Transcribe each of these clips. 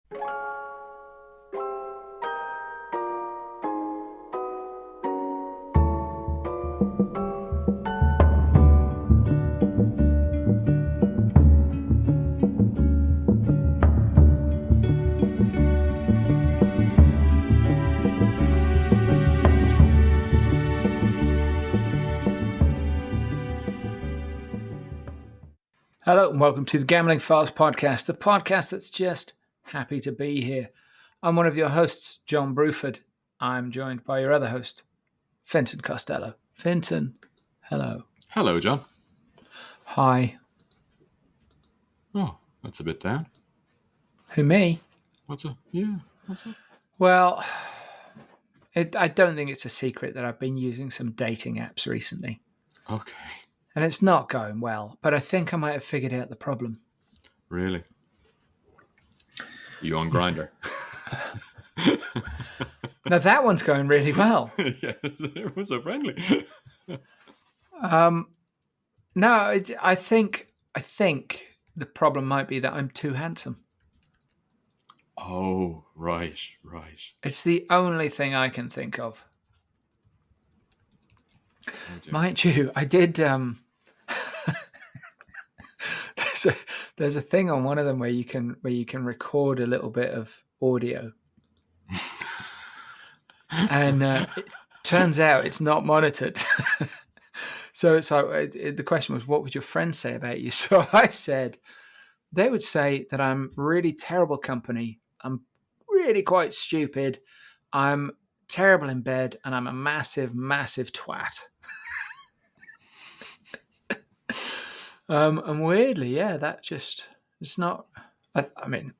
Hello and welcome to the Gambling Files podcast, the podcast that's just happy to be here. I'm one of your hosts, John Bruford. I'm joined by your other host, Fintan Costello. Fintan, hello. Hello, John. Hi. Oh, that's a bit down. Who, me? What's up? Yeah, what's up? Well, I don't think it's a secret that I've been using some dating apps recently. Okay. And it's not going well, but I think I might have figured out the problem. Really? You on Grindr? Now that one's going really well. Yeah, it was so friendly. No, I think the problem might be that I'm too handsome. Oh, right. It's the only thing I can think of. Oh, mind you, I did. There's a thing on one of them where you can record a little bit of audio, and it turns out it's not monitored. So it's like the question was, what would your friends say about you? So I said they would say that I'm really terrible company. I'm really quite stupid. I'm terrible in bed, and I'm a massive, massive twat. And weirdly, yeah, that just, it's not, I mean,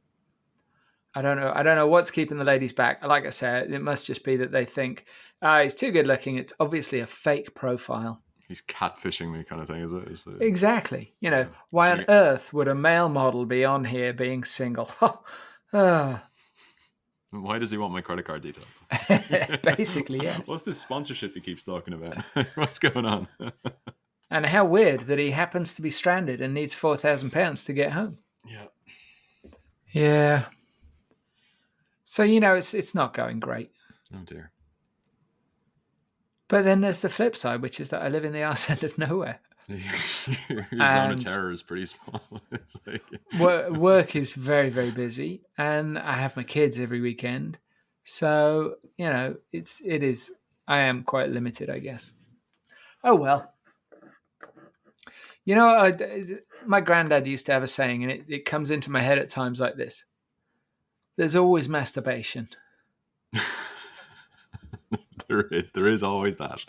I don't know what's keeping the ladies back. Like I said, it must just be that they think, he's too good looking. It's obviously a fake profile. He's catfishing me kind of thing, is it? Exactly. You know, why on earth would a male model be on here being single? Why does he want my credit card details? Basically, yes. What's this sponsorship he keeps talking about? What's going on? And how weird that he happens to be stranded and needs £4,000 to get home. Yeah. Yeah. So, you know, it's not going great. Oh, dear. But then there's the flip side, which is that I live in the arse end of nowhere. Your zone of terror is pretty small. It's like... work is very, very busy, and I have my kids every weekend. So, you know, I am quite limited, I guess. Oh, well. You know, my granddad used to have a saying, and it comes into my head at times like this. There's always masturbation. There is always that.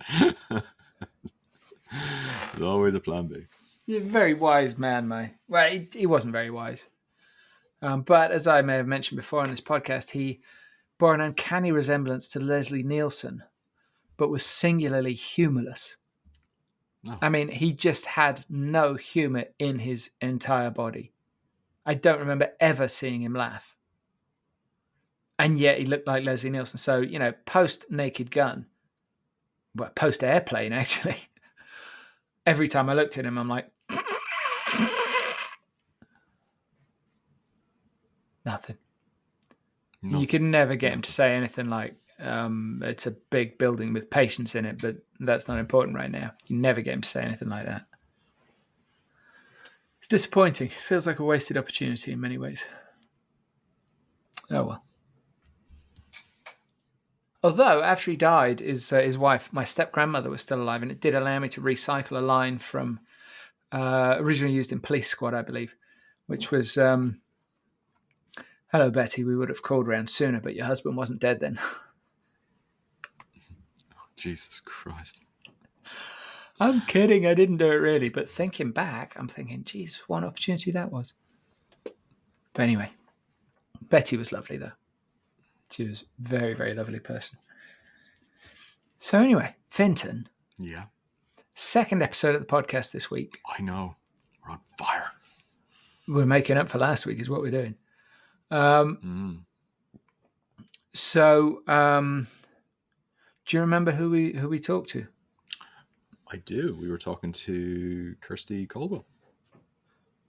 There's always a plan B. You're a very wise man, May. Well, he wasn't very wise. But as I may have mentioned before on this podcast, he bore an uncanny resemblance to Leslie Nielsen, but was singularly humorless. Oh. I mean, he just had no humor in his entire body. I don't remember ever seeing him laugh. And yet he looked like Leslie Nielsen. So, you know, post Naked Gun, well, post Airplane, actually, every time I looked at him, I'm like, nothing. You could never get him to say anything like, it's a big building with patients in it, but that's not important right now. You never get him to say anything like that. It's disappointing. It feels like a wasted opportunity in many ways. Oh, well. Although, after he died, his wife, my step-grandmother, was still alive, and it did allow me to recycle a line from originally used in Police Squad, I believe, which was, hello, Betty, we would have called round sooner, but your husband wasn't dead then. Jesus Christ. I'm kidding, I didn't do it really, but thinking back, I'm thinking, geez, what an opportunity that was. But anyway, Betty was lovely, though. She was a very, very lovely person. So anyway, Fintan. Yeah. Second episode of the podcast this week. I know. We're on fire. We're making up for last week is what we're doing. So, do you remember who we talked to? I do. We were talking to Kirsty Caldwell.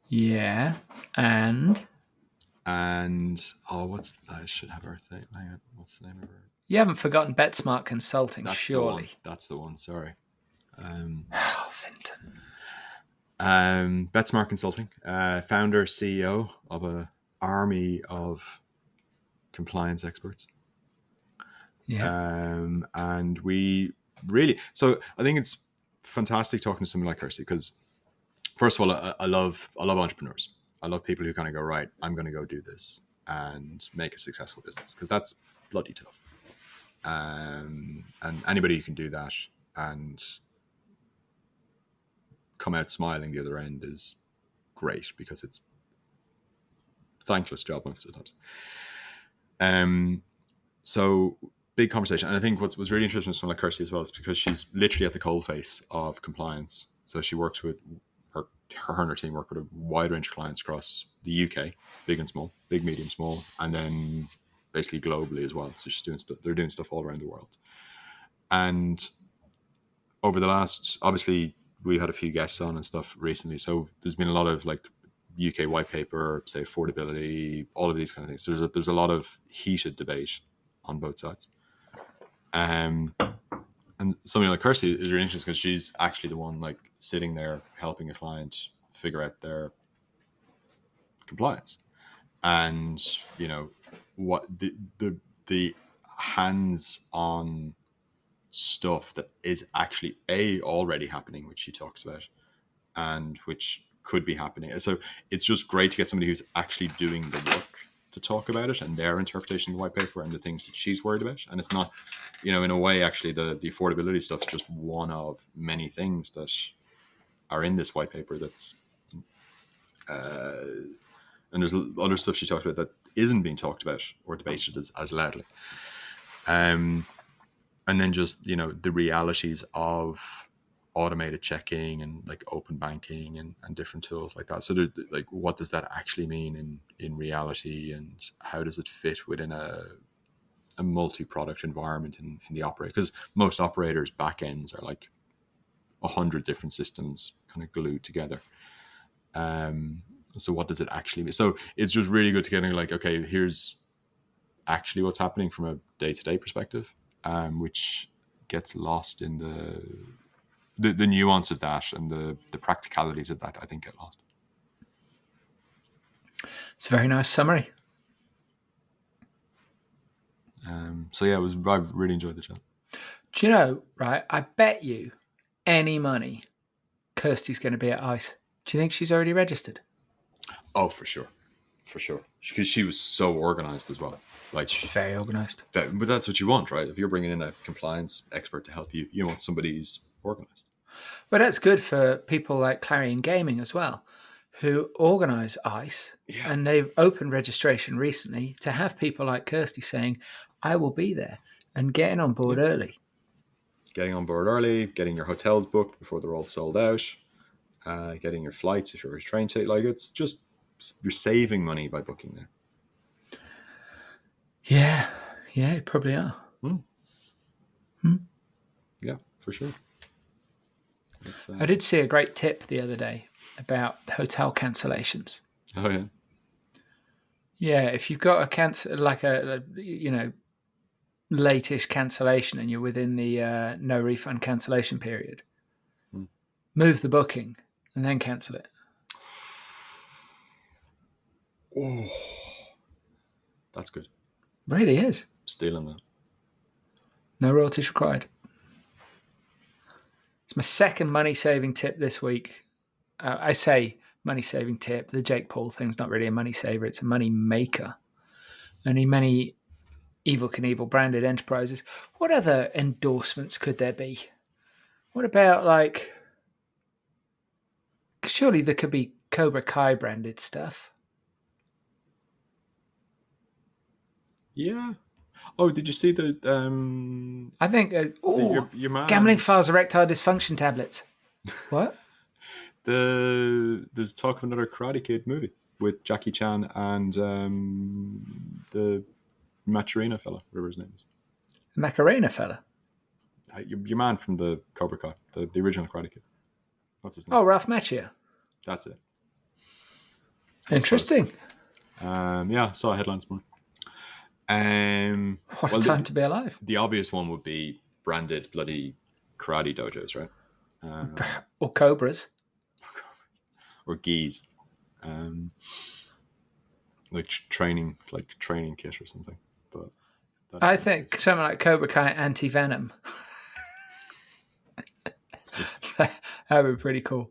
Yeah. And And I should have her thing. Hang on, what's the name of her? You haven't forgotten Betsmart Consulting, surely? That's the one. Sorry. Fintan. Betsmart Consulting, founder, CEO of a army of compliance experts. Yeah. And we really, so I think it's fantastic talking to someone like Kirsty because, first of all, I love entrepreneurs. I love people who kind of go, right, I'm going to go do this and make a successful business because that's bloody tough. And anybody who can do that and come out smiling the other end is great because it's a thankless job most of the times. So big conversation. And I think what's really interesting with someone like Kirsty as well is because she's literally at the coalface of compliance. So she works with her and her team work with a wide range of clients across the UK, big and small, big, medium, small, and then basically globally as well. So she's doing stuff, they're doing stuff all around the world. And over the last, obviously we've had a few guests on and stuff recently. So there's been a lot of like UK white paper, say affordability, all of these kind of things. So there's a lot of heated debate on both sides. And somebody like Kirsty is really interesting because she's actually the one like sitting there helping a client figure out their compliance and, you know, what the hands-on stuff that is actually already happening, which she talks about, and which could be happening. So it's just great to get somebody who's actually doing the work to talk about it and their interpretation of the white paper and the things that she's worried about. And it's not, you know, in a way, actually, the affordability stuff is just one of many things that are in this white paper that's, and there's other stuff she talked about that isn't being talked about or debated as loudly. And then just, you know, the realities of automated checking and like open banking and different tools like that. So like, what does that actually mean in reality, and how does it fit within a multi-product environment in the operator? Because most operators' back ends are like 100 different systems kind of glued together. So what does it actually mean? So it's just really good to get like, okay, here's actually what's happening from a day-to-day perspective, which gets lost in the nuance of that and the practicalities of that, I think, get lost. It's a very nice summary. So yeah, I've really enjoyed the chat. Do you know, right, I bet you any money Kirsty's going to be at ICE. Do you think she's already registered? Oh, for sure. Because she was so organized as well. Like, she's very organized. But that's what you want, right? If you're bringing in a compliance expert to help you, you want somebody who's organized. But that's good for people like Clarion Gaming as well, who organise ICE, and they've opened registration recently to have people like Kirsty saying, I will be there, and getting on board early. Getting on board early, getting your hotels booked before they're all sold out, getting your flights if you're a train ticket. Like, it's just, you're saving money by booking there. Yeah, you probably are. Yeah, for sure. I did see a great tip the other day about hotel cancellations. Oh, yeah. Yeah, if you've got a late-ish cancellation and you're within the no refund cancellation period, move the booking and then cancel it. Oh, that's good. Really is. Stealing that. No royalties required. It's my second money-saving tip this week. I say money-saving tip. The Jake Paul thing's not really a money saver; it's a money maker. Only many Evel Knievel branded enterprises. What other endorsements could there be? What about, like, surely there could be Cobra Kai branded stuff. Yeah. Oh, did you see the? I think. Your man. Gambling files erectile dysfunction tablets. What? There's talk of another Karate Kid movie with Jackie Chan and the Macarena fella, whatever his name is. Macarena fella. Your man from the Cobra Kai, the original Karate Kid. What's his name? Oh, Ralph Macchio. That's it. Interesting. Yeah, saw a headline this morning. What a time to be alive. The obvious one would be branded bloody karate dojos, right? Or cobras. Or gis. Like training kit or something. But I think something like Cobra Kai anti-venom. That would be pretty cool.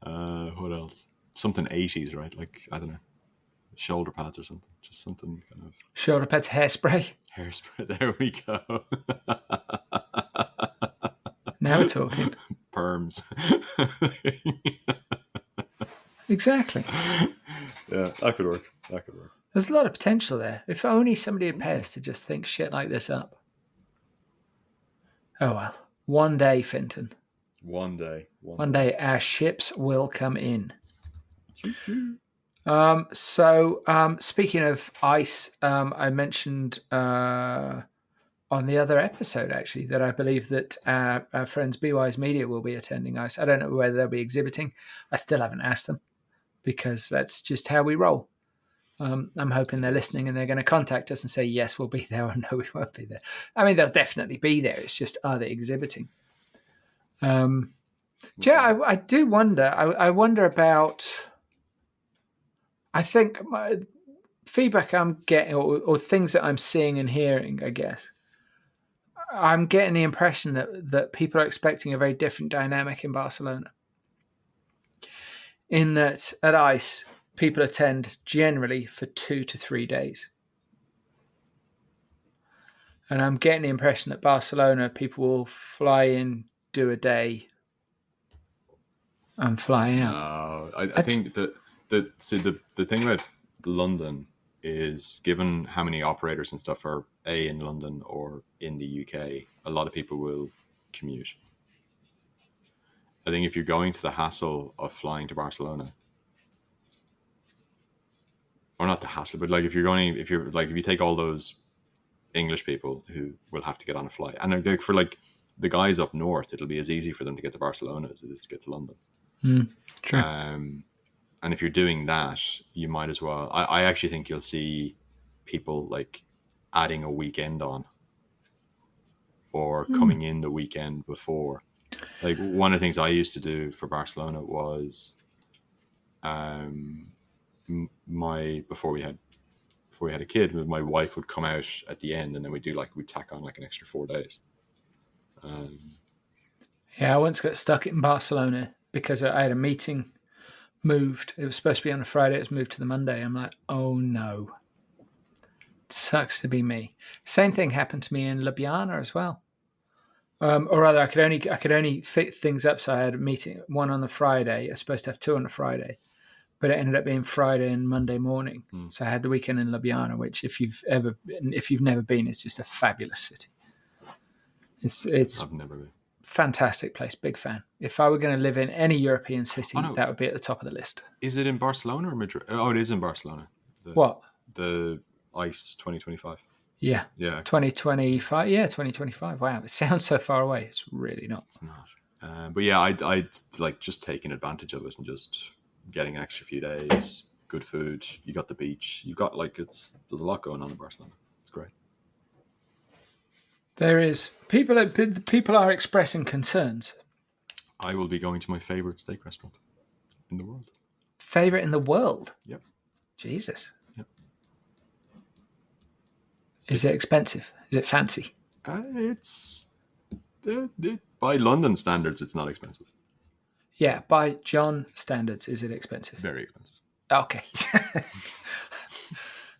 What else? Something 80s, right? Like, I don't know, shoulder pads or something. Just something kind of... Shoulder pads, hairspray. Hairspray, there we go. Now we're talking. Perms. Exactly. Yeah, that could work. There's a lot of potential there. If only somebody would pay us to just think shit like this up. Oh well. One day, Fintan. One day our ships will come in. Choo-choo. Speaking of ice, I mentioned on the other episode, actually, that I believe that our friends BWise Media will be attending ice. I don't know whether they'll be exhibiting. I still haven't asked them because that's just how we roll. I'm hoping they're listening and they're going to contact us and say, yes, we'll be there, or no, we won't be there. I mean, they'll definitely be there. It's just, are they exhibiting? Yeah, I do wonder. I wonder about... I think my feedback I'm getting, or things that I'm seeing and hearing, I guess, I'm getting the impression that people are expecting a very different dynamic in Barcelona. In that at ICE, people attend generally for 2 to 3 days. And I'm getting the impression that Barcelona, people will fly in, do a day, and fly out. No, I think that the thing about London is, given how many operators and stuff are in London or in the UK, a lot of people will commute. I think if you're going to the hassle of flying to Barcelona, or not the hassle, but like if you take all those English people who will have to get on a flight, and like for like the guys up north, it'll be as easy for them to get to Barcelona as it is to get to London. Sure. And if you're doing that, you might as well. I actually think you'll see people like adding a weekend on, or coming in the weekend before. Like, one of the things I used to do for Barcelona was, before we had a kid, my wife would come out at the end, and then we'd tack on like an extra 4 days. Yeah, I once got stuck in Barcelona because I had a meeting moved. It was supposed to be on a Friday. It was moved to the Monday. I'm like, oh no. It sucks to be me. Same thing happened to me in Ljubljana as well. Or rather, I could only fit things up. So I had a meeting, one on the Friday. I was supposed to have 2 on the Friday, but it ended up being Friday and Monday morning. So I had the weekend in Ljubljana, which if you've never been, it's just a fabulous city. It's I've never been. Fantastic place, big fan. If I were going to live in any European city, that would be at the top of the list. Is it in Barcelona or Madrid? Oh, it is in Barcelona. What? The ICE 2025. Yeah. 2025. Yeah, 2025. Wow, it sounds so far away. It's really not. It's not. But yeah, I'd like just taking advantage of it and just getting an extra few days. Good food. You got the beach. You got there's a lot going on in Barcelona. It's great. There is. People are expressing concerns. I will be going to my favorite steak restaurant in the world. Favorite in the world? Yep. Jesus. Yep. Is it expensive? Is it fancy? It's by London standards, it's not expensive. Yeah, by Jon standards, is it expensive? Very expensive. Okay.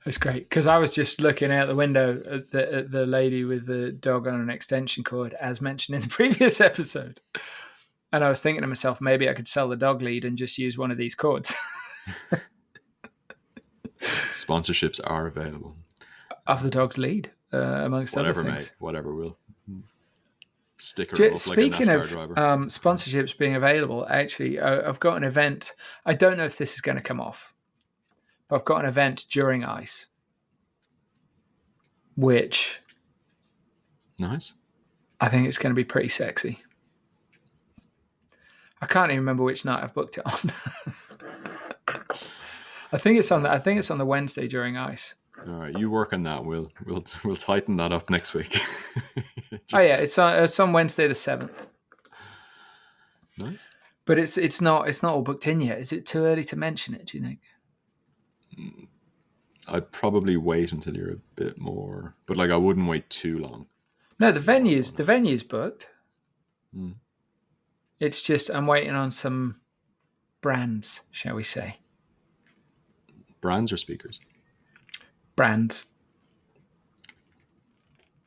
That's great, because I was just looking out the window at the lady with the dog on an extension cord, as mentioned in the previous episode. And I was thinking to myself, maybe I could sell the dog lead and just use one of these cords. Sponsorships are available. Of the dog's lead, amongst other things. Mate, whatever will. Sticker up like a NASCAR driver. Sponsorships being available, actually, I've got an event. I don't know if this is going to come off. I've got an event during ICE, which nice. I think it's going to be pretty sexy. I can't even remember which night I've booked it on. I think it's on the Wednesday during ICE. All right, you work on that. We'll tighten that up next week. Oh yeah, it's on Wednesday the 7th. Nice. But it's not all booked in yet. Is it too early to mention it, do you think? I'd probably wait until you're a bit more, but like I wouldn't wait too long. No, the venue's booked. Mm. It's just I'm waiting on some brands, shall we say? Brands or speakers? Brands.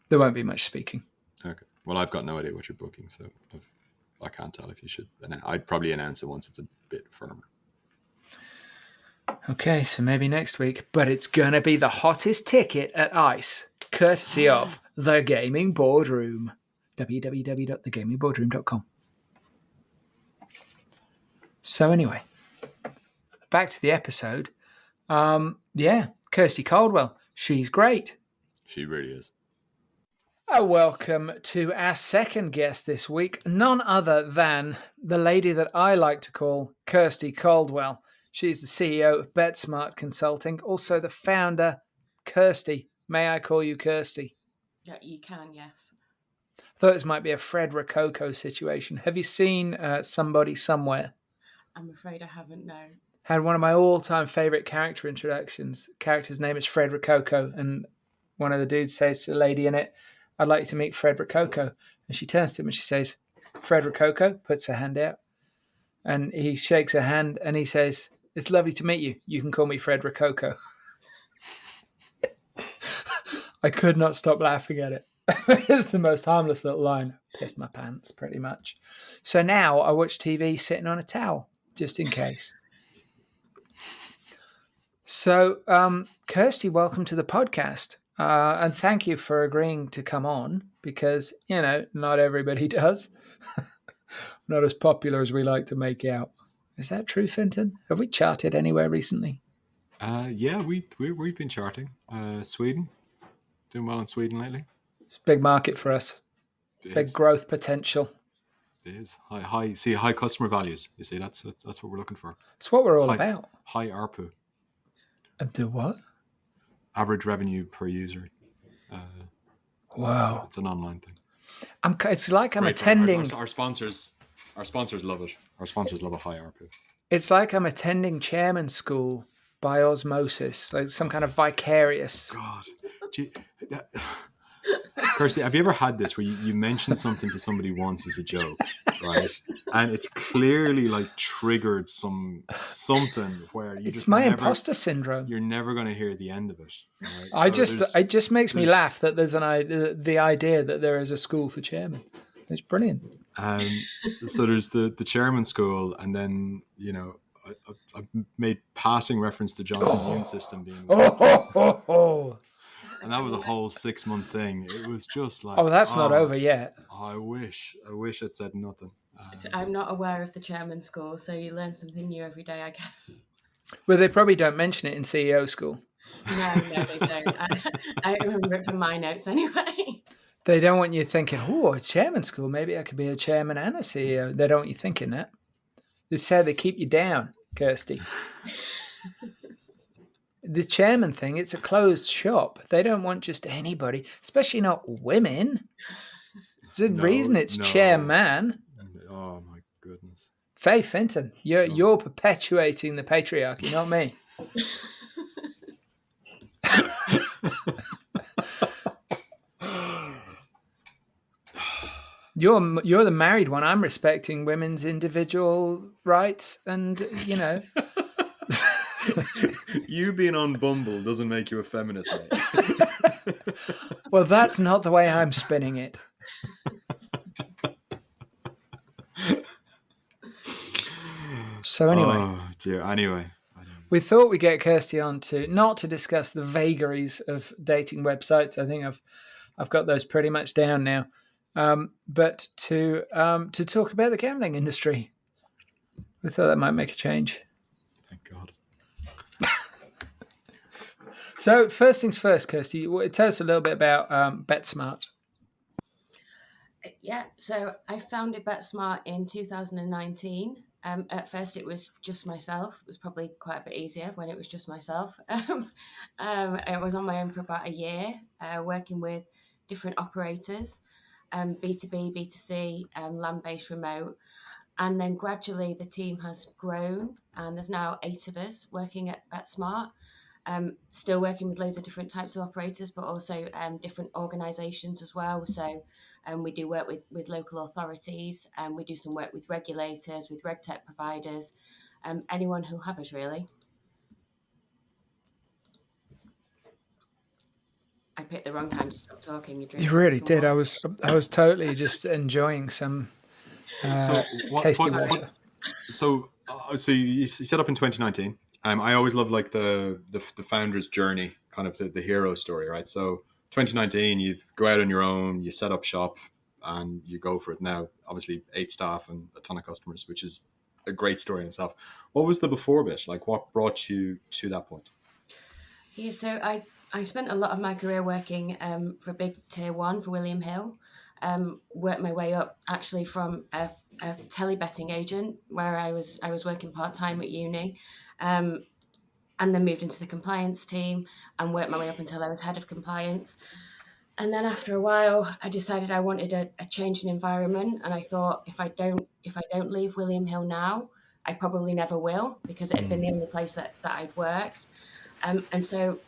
There won't be much speaking. Okay. Well, I've got no idea what you're booking, so I can't tell if you should. I'd probably announce it once it's a bit firmer. Okay, so maybe next week. But it's going to be the hottest ticket at ICE, courtesy of The Gaming Boardroom. www.thegamingboardroom.com. So anyway, back to the episode. Kirsty Caldwell. She's great. She really is. Welcome to our second guest this week, none other than the lady that I like to call Kirsty Caldwell. She's the CEO of Betsmart Consulting, also the founder. Kirsty, may I call you Kirsty? Yeah, you can, yes. I thought this might be a Fred Rococo situation. Have you seen Somebody Somewhere? I'm afraid I haven't, no. Had one of my all-time favourite character introductions. Character's name is Fred Rococo, and one of the dudes says to the lady in it, I'd like you to meet Fred Rococo. And she turns to him and she says, Fred Rococo, puts her hand out. And he shakes her hand and he says, it's lovely to meet you. You can call me Fred Rococo. I could not stop laughing at it. It's the most harmless little line. Pissed my pants, pretty much. So now I watch TV sitting on a towel, just in case. So, Kirsty, welcome to the podcast. And thank you for agreeing to come on because, not everybody does. Not as popular as we like to make out. Is that true, Fintan? Have we charted anywhere recently? Yeah, we've been charting. Sweden. Doing well in Sweden lately. It's a big market for us. Big growth potential. It is. High customer values. You see, that's what we're looking for. It's what we're all about. High ARPU. Do what? Average revenue per user. Wow. It's an online thing. It's like I'm attending. Our sponsors love it. Our sponsors love a high ARPU. It's like I'm attending chairman school by osmosis, like some kind of vicarious. God. Kirsty, have you ever had this where you mention something to somebody once as a joke, right? And it's clearly like triggered something where it's my imposter syndrome. You're never going to hear the end of it. Right? It just makes me laugh that there's the idea that there is a school for chairmen. It's brilliant. So there's the chairman school, and then I've made passing reference to John's immune system being. And that was a whole 6-month thing. It was just like, that's not over yet. I wish I'd said nothing. I'm not aware of the chairman school, so you learn something new every day, I guess. Well, they probably don't mention it in CEO school. No, they don't. I remember it from my notes anyway. They don't want you thinking, it's chairman school. Maybe I could be a chairman and a CEO. They don't want you thinking that. They say they keep you down, Kirsty. The chairman thing, it's a closed shop. They don't want just anybody, especially not women. There's a reason it's chairman. Oh, my goodness. Faye Fintan, you're perpetuating the patriarchy, not me. You're the married one. I'm respecting women's individual rights and, You being on Bumble doesn't make you a feminist, mate. Well, that's not the way I'm spinning it. So anyway. Oh, dear. Anyway. We thought we'd get Kirsty on not to discuss the vagaries of dating websites. I think I've got those pretty much down now. But to talk about the gambling industry. We thought that might make a change. Thank God. So first things first, Kirsty, tell us a little bit about Betsmart. Yeah, so I founded Betsmart in 2019. At first, it was just myself. It was probably quite a bit easier when it was just myself. I was on my own for about a year, working with different operators, B2B, B2C, land-based remote. And then gradually the team has grown, and there's now 8 of us working at Betsmart. Still working with loads of different types of operators, but also different organisations as well. So we do work with local authorities, and we do some work with regulators, with RegTech providers, anyone who'll have us, really. I picked the wrong time to stop talking. You really did. I was totally just enjoying some tasty water. So you set up in 2019. I always love like the founder's journey, kind of the hero story, right? So 2019, you go out on your own, you set up shop, and you go for it. Now, obviously, 8 staff and a ton of customers, which is a great story in itself. What was the before bit? Like, what brought you to that point? Yeah, so I spent a lot of my career working for a big tier 1 for William Hill. Worked my way up actually from a telebetting agent where I was working part-time at uni, and then moved into the compliance team and worked my way up until I was head of compliance. And then after a while, I decided I wanted a change in environment, and I thought if I don't leave William Hill now, I probably never will, because it had been the only place that I'd worked. And so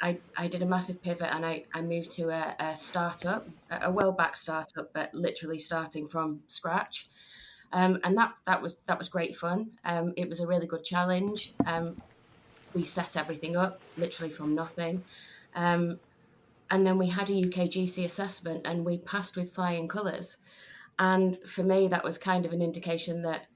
I did a massive pivot, and I moved to a startup, a well-backed startup, but literally starting from scratch. And that was great fun. It was a really good challenge. We set everything up literally from nothing. And then we had a UKGC assessment, and we passed with flying colours. And for me, that was kind of an indication that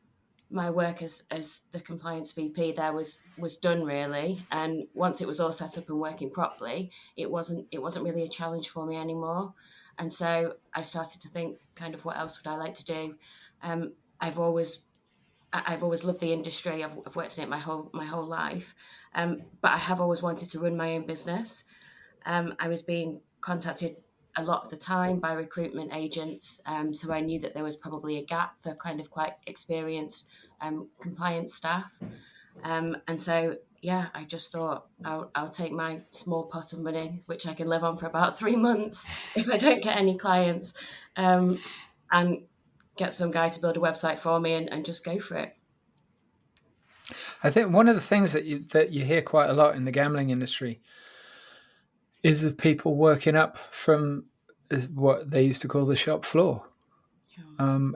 my work as the compliance VP there was done, really. And once it was all set up and working properly, it wasn't really a challenge for me anymore. And so I started to think, kind of, what else would I like to do? I've always loved the industry. I've worked in it my whole life, but I have always wanted to run my own business. I was being contacted a lot of the time by recruitment agents, so I knew that there was probably a gap for kind of quite experienced compliance staff. And so, yeah, I just thought I'll take my small pot of money, which I can live on for about 3 months if I don't get any clients, and get some guy to build a website for me and just go for it. I think one of the things that you hear quite a lot in the gambling industry is of people working up from what they used to call the shop floor.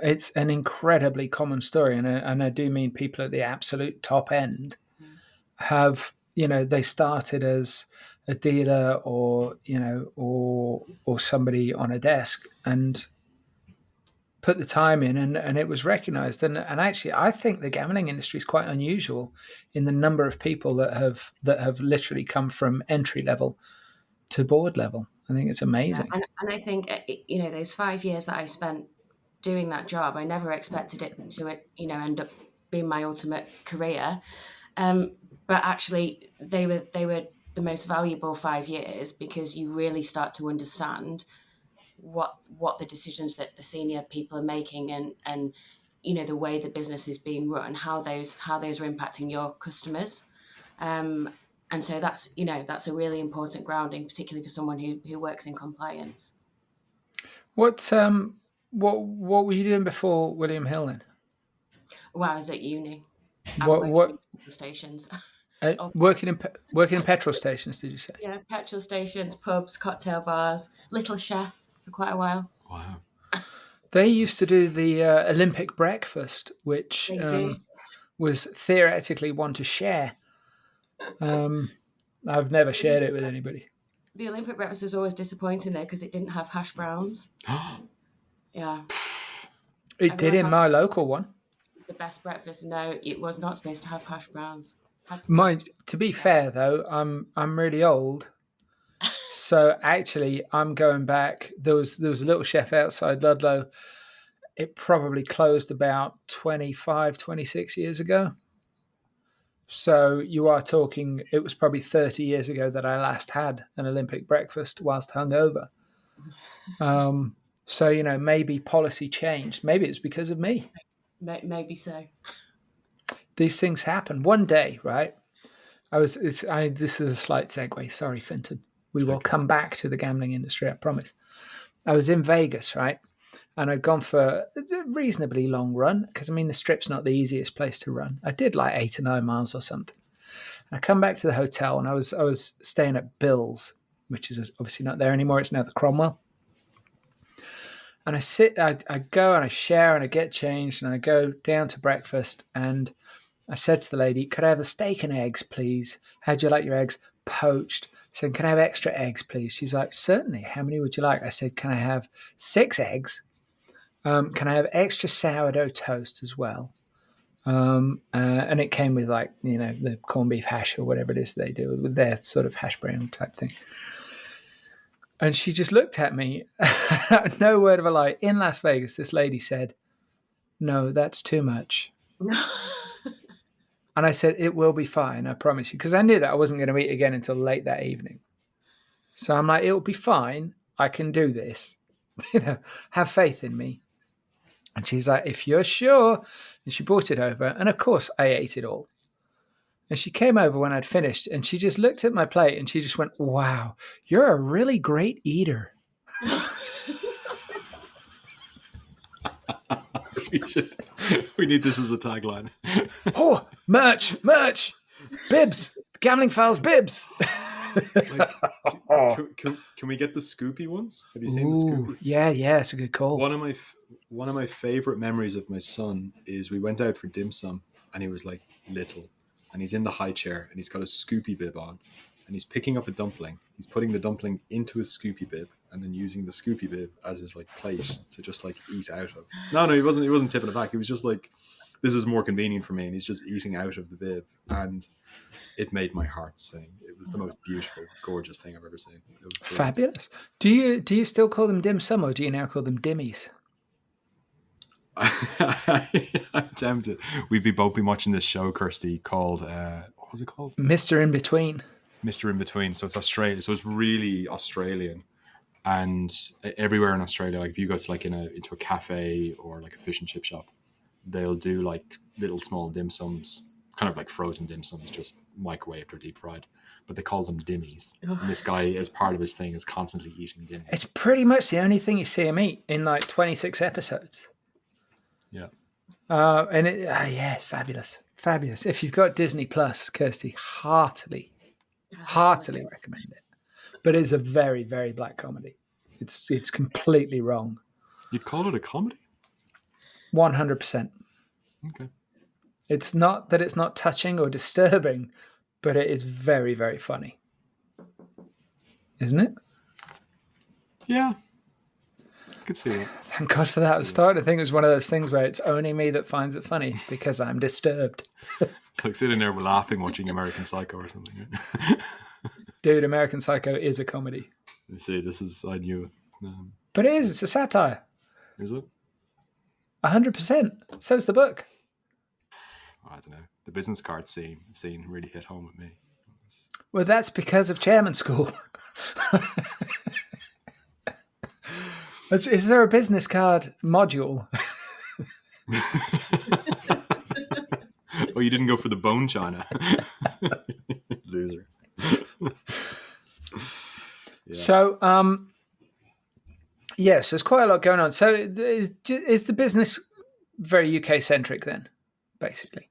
It's an incredibly common story, and I do mean people at the absolute top end have, they started as a dealer or somebody on a desk and put the time in, and it was recognized. And actually, I think the gambling industry is quite unusual in the number of people that have literally come from entry level to board level. I think it's amazing. Yeah, and I think, those 5 years that I spent doing that job, I never expected it to end up being my ultimate career. But actually, they were the most valuable 5 years, because you really start to understand what the decisions that the senior people are making, and the way the business is being run, how those are impacting your customers. And so that's a really important grounding, particularly for someone who works in compliance. What were you doing before William Hill then? Well, I was at uni. What stations? Working in petrol stations, did you say? Yeah, petrol stations, pubs, cocktail bars, Little Chef for quite a while. Wow. They used to do the Olympic breakfast, which was theoretically one to share. I've never shared it with anybody. The Olympic breakfast was always disappointing though, because it didn't have hash browns. Yeah. It did in my local one. The best breakfast. No, it was not supposed to have hash browns. To be fair though, I'm really old. So actually I'm going back. There was a Little Chef outside Ludlow. It probably closed about 25, 26 years ago. So you are talking, it was probably 30 years ago that I last had an Olympic breakfast whilst hungover. So, maybe policy changed. Maybe it's because of me. Maybe so. these things happen. One day, right? This is a slight segue. Sorry, Fintan. We will come back to the gambling industry, I promise. I was in Vegas, right? And I'd gone for a reasonably long run because, I mean, the Strip's not the easiest place to run. I did like 8 or 9 miles or something. And I come back to the hotel, and I was staying at Bill's, which is obviously not there anymore. It's now the Cromwell. And I go and I share and I get changed and I go down to breakfast, and I said to the lady, could I have a steak and eggs, please? How'd you like your eggs? Poached. I said, can I have extra eggs, please? She's like, certainly. How many would you like? I said, can I have 6 eggs? Can I have extra sourdough toast as well? And it came with, like, you know, the corned beef hash or whatever it is they do with their sort of hash brown type thing. And she just looked at me, no word of a lie. In Las Vegas, this lady said, no, that's too much. And I said, it will be fine, I promise you. Because I knew that I wasn't going to eat again until late that evening. So I'm like, it'll be fine. I can do this. You know, have faith in me. And she's like, if you're sure. And she brought it over. And of course, I ate it all. And she came over when I'd finished, and she just looked at my plate and she just went, wow, you're a really great eater. We need this as a tagline. Oh, merch, bibs, gambling files, bibs. Can we get the Scoopy ones? Have you seen the Scoopy? Yeah, it's a good call. One of my favorite memories of my son is we went out for dim sum, and he was like little, and he's in the high chair, and he's got a Scoopy bib on, and he's picking up a dumpling. He's putting the dumpling into a Scoopy bib, and then using the Scoopy bib as his like plate to just like eat out of. No, he wasn't tipping it back. He was just like, this is more convenient for me, and he's just eating out of the bib, and it made my heart sing. It was the most beautiful, gorgeous thing I've ever seen. Fabulous. Do you still call them dim sum, or do you now call them dimmies? I'm tempted. We'd both be watching this show, Kirsty, called what was it called? Mr. In Between. Mr. In Between. So it's Australia. So it's really Australian. And everywhere in Australia, like if you go to like into a cafe or like a fish and chip shop, they'll do like little small dim sums, kind of like frozen dim sums, just microwaved or deep fried. But they call them dimmies. And this guy, as part of his thing, is constantly eating dimmies. It's pretty much the only thing you see him eat in like 26 episodes. Yeah. And it's fabulous. Fabulous. If you've got Disney Plus, Kirsty, heartily recommend it. But it's a very, very black comedy. It's completely wrong. You'd call it a comedy? 100%. Okay. It's not that it's not touching or disturbing, but it is very, very funny. Isn't it? Yeah. I could see it. Thank God for that. I was starting to think it was one of those things where it's only me that finds it funny because I'm disturbed. It's like sitting there laughing watching American Psycho or something. Dude, American Psycho is a comedy. You see, I knew it. But it is. It's a satire. Is it? 100%. So's the book. I don't know. The business card scene really hit home with me. Well, that's because of Chairman School. Is there a business card module? Oh, you didn't go for the bone china. Loser. Yeah. So, yes, there's quite a lot going on. So is the business very UK centric then, basically?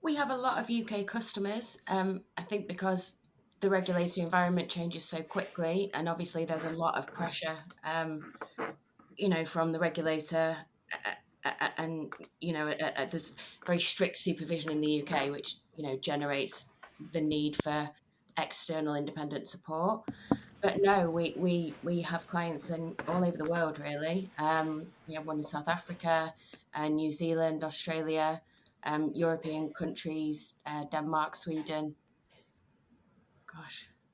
We have a lot of UK customers. I think because the regulatory environment changes so quickly, and obviously there's a lot of pressure, from the regulator, and there's very strict supervision in the UK, which generates the need for external independent support. But no, we have clients in all over the world, really. We have one in South Africa, New Zealand, Australia, European countries, Denmark, Sweden,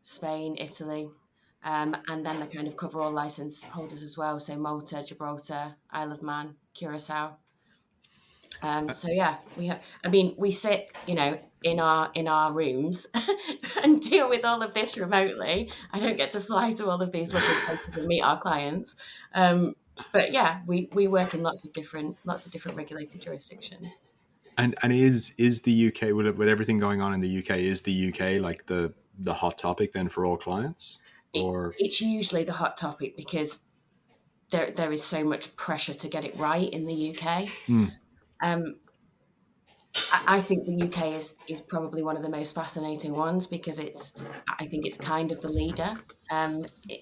Spain, Italy, and then they kind of cover all license holders as well. So Malta, Gibraltar, Isle of Man, Curacao. So yeah, we sit, in our rooms and deal with all of this remotely. I don't get to fly to all of these lovely places and meet our clients. But yeah, we work in lots of different regulated jurisdictions. And is the UK, with everything going on in the UK, is the UK like the hot topic then for all clients? Or It's usually the hot topic because there is so much pressure to get it right in the UK. Um, I think the UK is probably one of the most fascinating ones because I think it's kind of the leader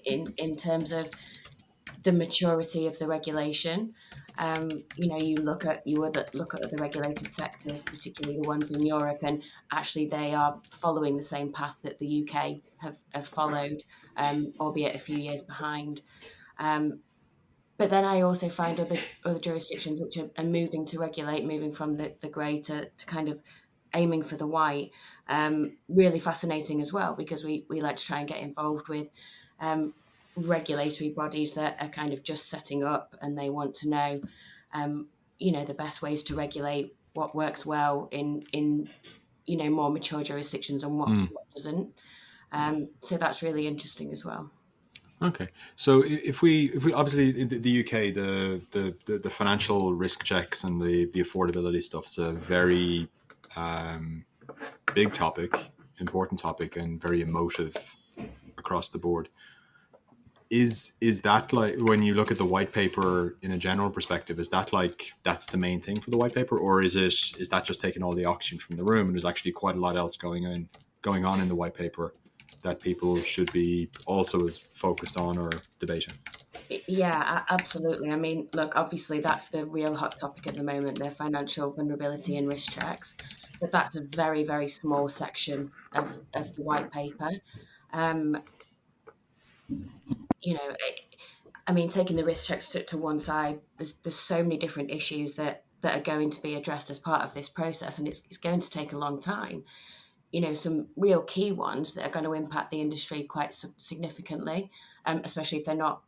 in terms of the maturity of the regulation. You would look at the regulated sectors, particularly the ones in Europe, and actually they are following the same path that the UK have followed, albeit a few years behind. Um, but then I also find other jurisdictions which are moving to regulate, moving from the grey to kind of aiming for the white, really fascinating as well, because we like to try and get involved with regulatory bodies that are kind of just setting up, and they want to know, the best ways to regulate what works well in more mature jurisdictions and what doesn't. So that's really interesting as well. okay, so if we obviously in the UK, the financial risk checks and the affordability stuff is a very big topic, important topic, and very emotive across the board. Is that like, when you look at the white paper in a general perspective, is that like that's the main thing for the white paper, or is that just taking all the oxygen from the room and there's actually quite a lot else going on in the white paper that people should be also as focused on or debating? Yeah, absolutely. I mean, look, obviously that's the real hot topic at the moment, the financial vulnerability and risk checks, but that's a very, very small section of the white paper. Um, I mean, taking the risk checks to one side, there's so many different issues that are going to be addressed as part of this process, and it's going to take a long time. Some real key ones that are going to impact the industry quite significantly, especially if they're not,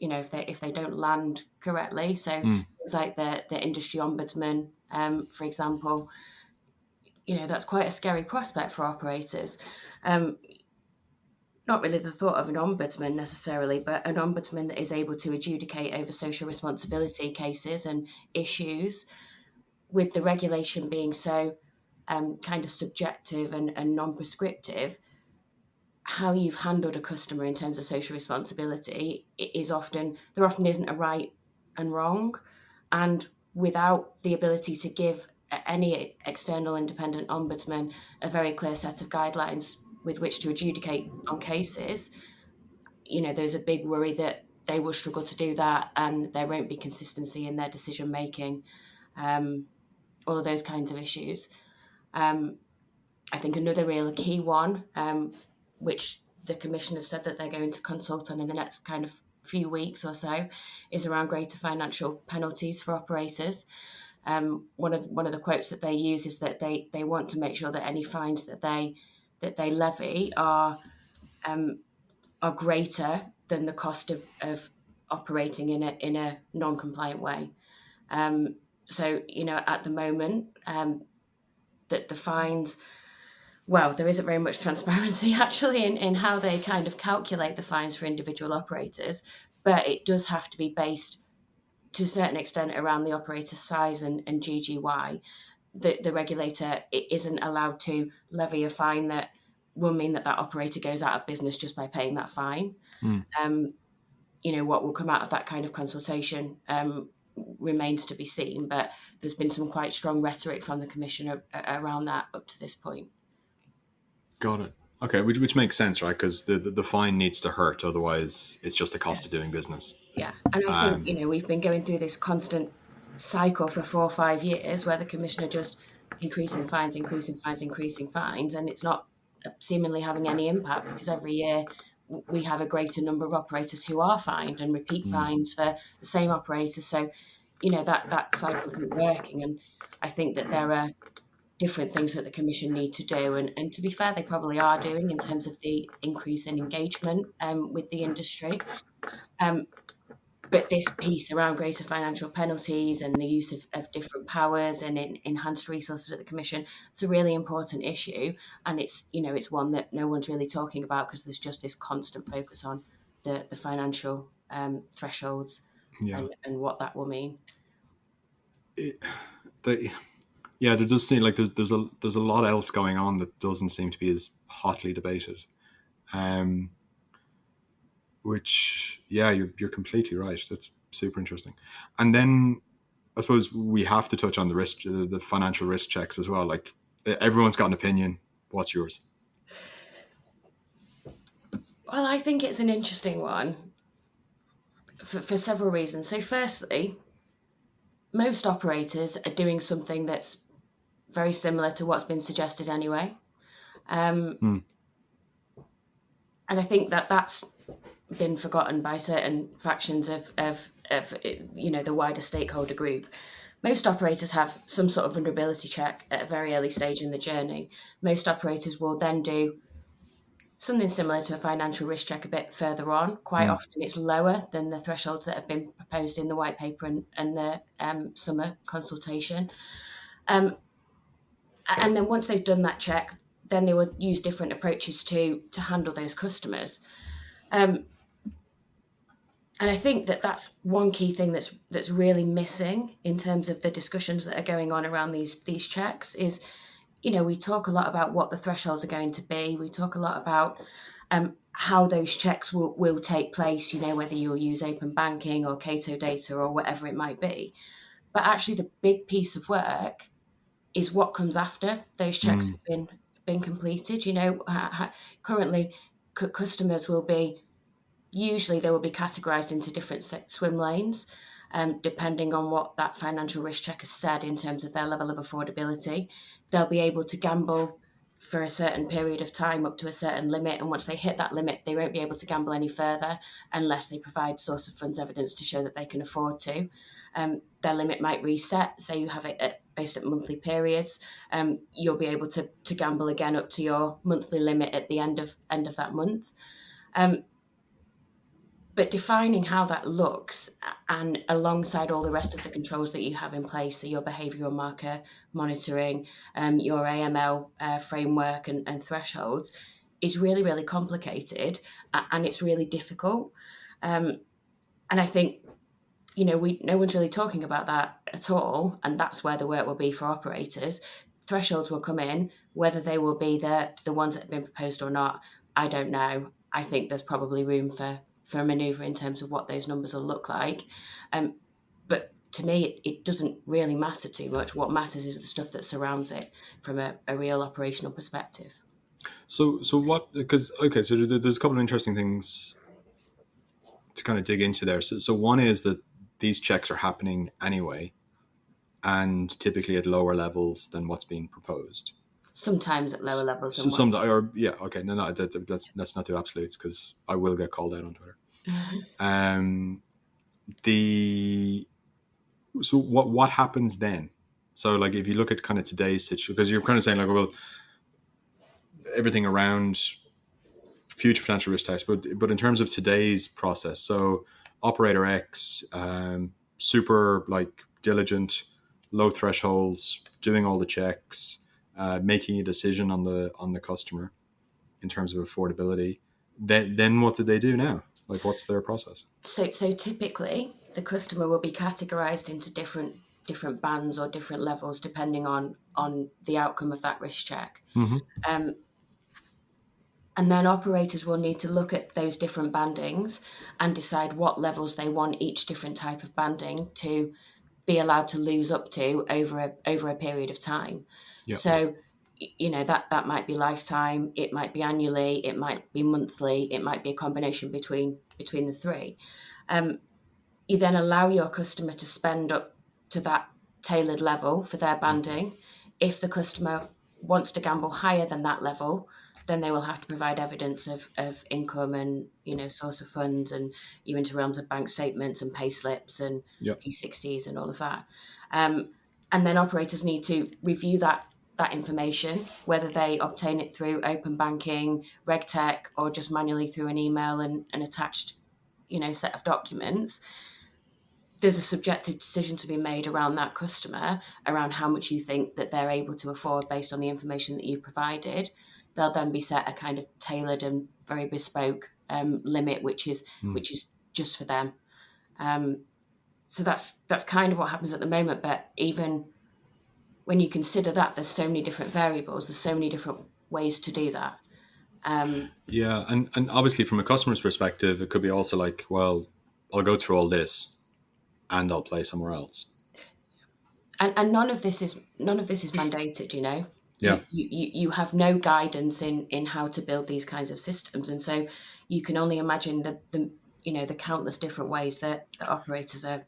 if they don't land correctly. So things like the industry ombudsman, for example, that's quite a scary prospect for operators. Not really the thought of an ombudsman necessarily, but an ombudsman that is able to adjudicate over social responsibility cases and issues, with the regulation being so kind of subjective and non-prescriptive. How you've handled a customer in terms of social responsibility there often isn't a right and wrong, and without the ability to give any external independent ombudsman a very clear set of guidelines with which to adjudicate on cases, there's a big worry that they will struggle to do that and there won't be consistency in their decision making, all of those kinds of issues. I think another real key one, which the Commission have said that they're going to consult on in the next kind of few weeks or so, is around greater financial penalties for operators. One of the quotes that they use is that they want to make sure that any fines that they levy are greater than the cost of operating in a non-compliant way. So at the moment, that the fines, well, there isn't very much transparency actually in how they kind of calculate the fines for individual operators, but it does have to be based to a certain extent around the operator's size and GGY. The regulator isn't allowed to levy a fine that will mean that operator goes out of business just by paying that fine. What will come out of that kind of consultation remains to be seen, but there's been some quite strong rhetoric from the Commission around that up to this point. Got it. Okay, which makes sense, right? Because the fine needs to hurt, otherwise it's just the cost of doing business. Yeah, and I think we've been going through this constant cycle for 4 or 5 years where the Commission are just increasing fines, and it's not seemingly having any impact, because every year we have a greater number of operators who are fined and repeat fines for the same operator. So, that cycle isn't working, and I think that there are different things that the Commission need to do, and to be fair, they probably are doing in terms of the increase in engagement with the industry. But this piece around greater financial penalties and the use of different powers and enhanced resources at the Commission, it's a really important issue, and it's one that no one's really talking about because there's just this constant focus on the financial thresholds and what that will mean. Yeah, there does seem like there's a lot else going on that doesn't seem to be as hotly debated. Um, which, yeah, you're completely right. That's super interesting. And then I suppose we have to touch on the risk, the financial risk checks as well. Like, everyone's got an opinion. What's yours? Well, I think it's an interesting one for several reasons. So, firstly, most operators are doing something that's very similar to what's been suggested anyway. Hmm. And I think that that's been forgotten by certain factions of the wider stakeholder group. Most operators have some sort of vulnerability check at a very early stage in the journey. Most operators will then do something similar to a financial risk check a bit further on. Quite Hmm. often it's lower than the thresholds that have been proposed in the white paper and the summer consultation. And then once they've done that check, then they will use different approaches to handle those customers. And I think that that's one key thing that's really missing in terms of the discussions that are going on around these checks is, we talk a lot about what the thresholds are going to be. We talk a lot about how those checks will take place, whether you'll use open banking or Cato data or whatever it might be. But actually the big piece of work is what comes after those checks Hmm. have been completed. Currently customers will be usually they will be categorized into different swim lanes, depending on what that financial risk check has said in terms of their level of affordability. They'll be able to gamble for a certain period of time up to a certain limit. And once they hit that limit, they won't be able to gamble any further unless they provide source of funds evidence to show that they can afford to. Their limit might reset. Say you have it based at monthly periods. You'll be able to gamble again up to your monthly limit at the end of that month. But defining how that looks and alongside all the rest of the controls that you have in place, so your behavioural marker monitoring, your AML framework and thresholds, is really, really complicated and it's really difficult. And I think, no one's really talking about that at all. And that's where the work will be for operators. Thresholds will come in, whether they will be the ones that have been proposed or not, I don't know. I think there's probably room for a manoeuvre in terms of what those numbers will look like. But to me, it doesn't really matter too much. What matters is the stuff that surrounds it from a real operational perspective. So what? Because okay, so there's a couple of interesting things to kind of dig into there. So one is that these checks are happening anyway, and typically at lower levels than what's being proposed. Sometimes at lower levels than Some, or yeah, okay, no, let's not do absolutes because I will get called out on Twitter. So what happens then? So like if you look at kind of today's situation, because you're kind of saying like, well, everything around future financial risk tests, but in terms of today's process, so operator X, super like diligent, low thresholds, doing all the checks, making a decision on the customer in terms of affordability. Then what do they do now? Like, what's their process? So typically the customer will be categorized into different bands or different levels depending on the outcome of that risk check. Mm-hmm. And then operators will need to look at those different bandings and decide what levels they want each different type of banding to be allowed to lose up to over a period of time. Yep. So, that might be lifetime, it might be annually, it might be monthly, it might be a combination between the three. You then allow your customer to spend up to that tailored level for their banding. If the customer wants to gamble higher than that level, then they will have to provide evidence of income and source of funds, and you into realms of bank statements and pay slips and Yep. P60s and all of that. And then operators need to review that information, whether they obtain it through open banking, RegTech, or just manually through an email and an attached set of documents. There's a subjective decision to be made around that customer, around how much you think that they're able to afford based on the information that you've provided. They'll then be set a kind of tailored and very bespoke limit, which is just for them. So that's kind of what happens at the moment. But even when you consider that, there's so many different variables, there's so many different ways to do that. Yeah, and obviously from a customer's perspective, it could be also like, well, I'll go through all this and I'll play somewhere else. And none of this is mandated, you know. Yeah. You have no guidance in how to build these kinds of systems, and so you can only imagine the countless different ways that operators are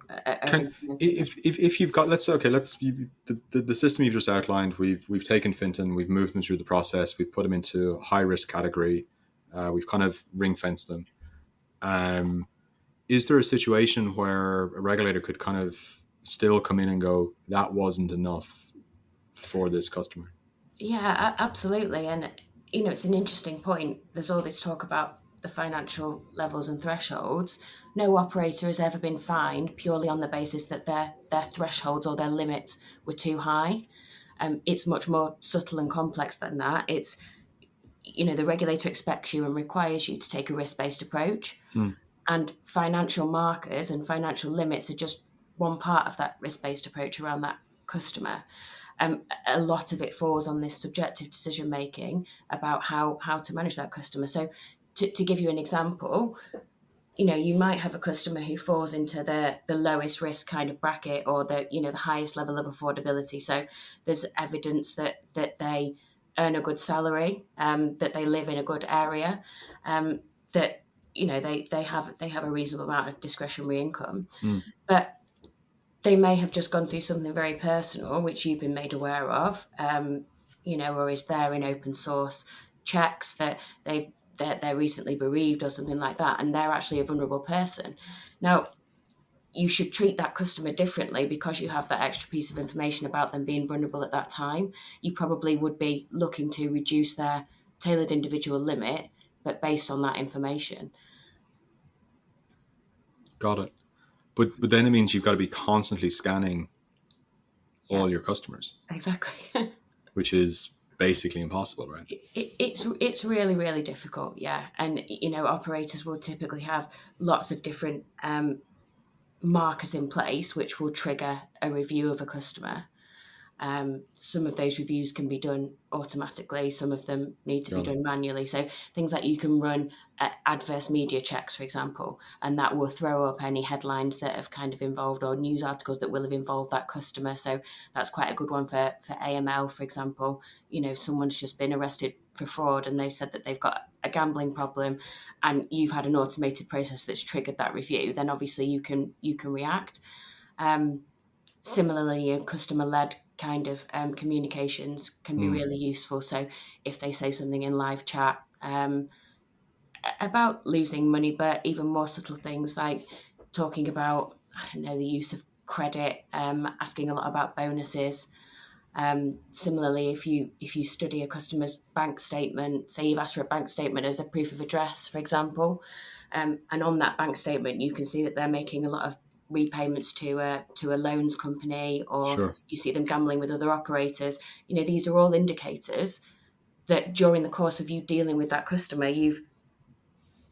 if you've got, the system you've just outlined, we've taken Fintan, we've moved them through the process, we've put them into a high risk category, we've kind of ring fenced them. Is there a situation where a regulator could kind of still come in and go, that wasn't enough for this customer? Yeah, absolutely. And, you know, it's an interesting point. There's all this talk about the financial levels and thresholds. No operator has ever been fined purely on the basis that their thresholds or their limits were too high. It's much more subtle and complex than that. It's, you know, the regulator expects you and requires you to take a risk-based approach. And financial markers and financial limits are just one part of that risk-based approach around that customer. A lot of it falls on this subjective decision making about how to manage that customer. So to give you an example, you know, you might have a customer who falls into the lowest risk kind of bracket, or the highest level of affordability. So there's evidence that they earn a good salary, that they live in a good area, that, you know, they have a reasonable amount of discretionary income, but they may have just gone through something very personal, which you've been made aware of, you know, or is there in open source checks that they're recently bereaved or something like that, and they're actually a vulnerable person. Now, you should treat that customer differently because you have that extra piece of information about them being vulnerable at that time. You probably would be looking to reduce their tailored individual limit, but based on that information. Got it. But then it means you've got to be constantly scanning all your customers. Exactly. Which is basically impossible, right? It's really, really difficult, yeah. And, you know, operators will typically have lots of different markers in place which will trigger a review of a customer. Some of those reviews can be done automatically. Some of them need to be done manually. So things like you can run adverse media checks, for example, and that will throw up any headlines that have kind of involved, or news articles that will have involved that customer. So that's quite a good one for AML, for example. You know, if someone's just been arrested for fraud and they've said that they've got a gambling problem, and you've had an automated process that's triggered that review, then obviously you can react. Similarly, customer-led kind of communications can be really useful. So if they say something in live chat about losing money, but even more subtle things like talking about, I don't know, the use of credit, asking a lot about bonuses. Similarly, if you study a customer's bank statement, say you've asked for a bank statement as a proof of address, for example, and on that bank statement you can see that they're making a lot of repayments to a loans company, or you see them gambling with other operators. You know, these are all indicators that during the course of you dealing with that customer, you've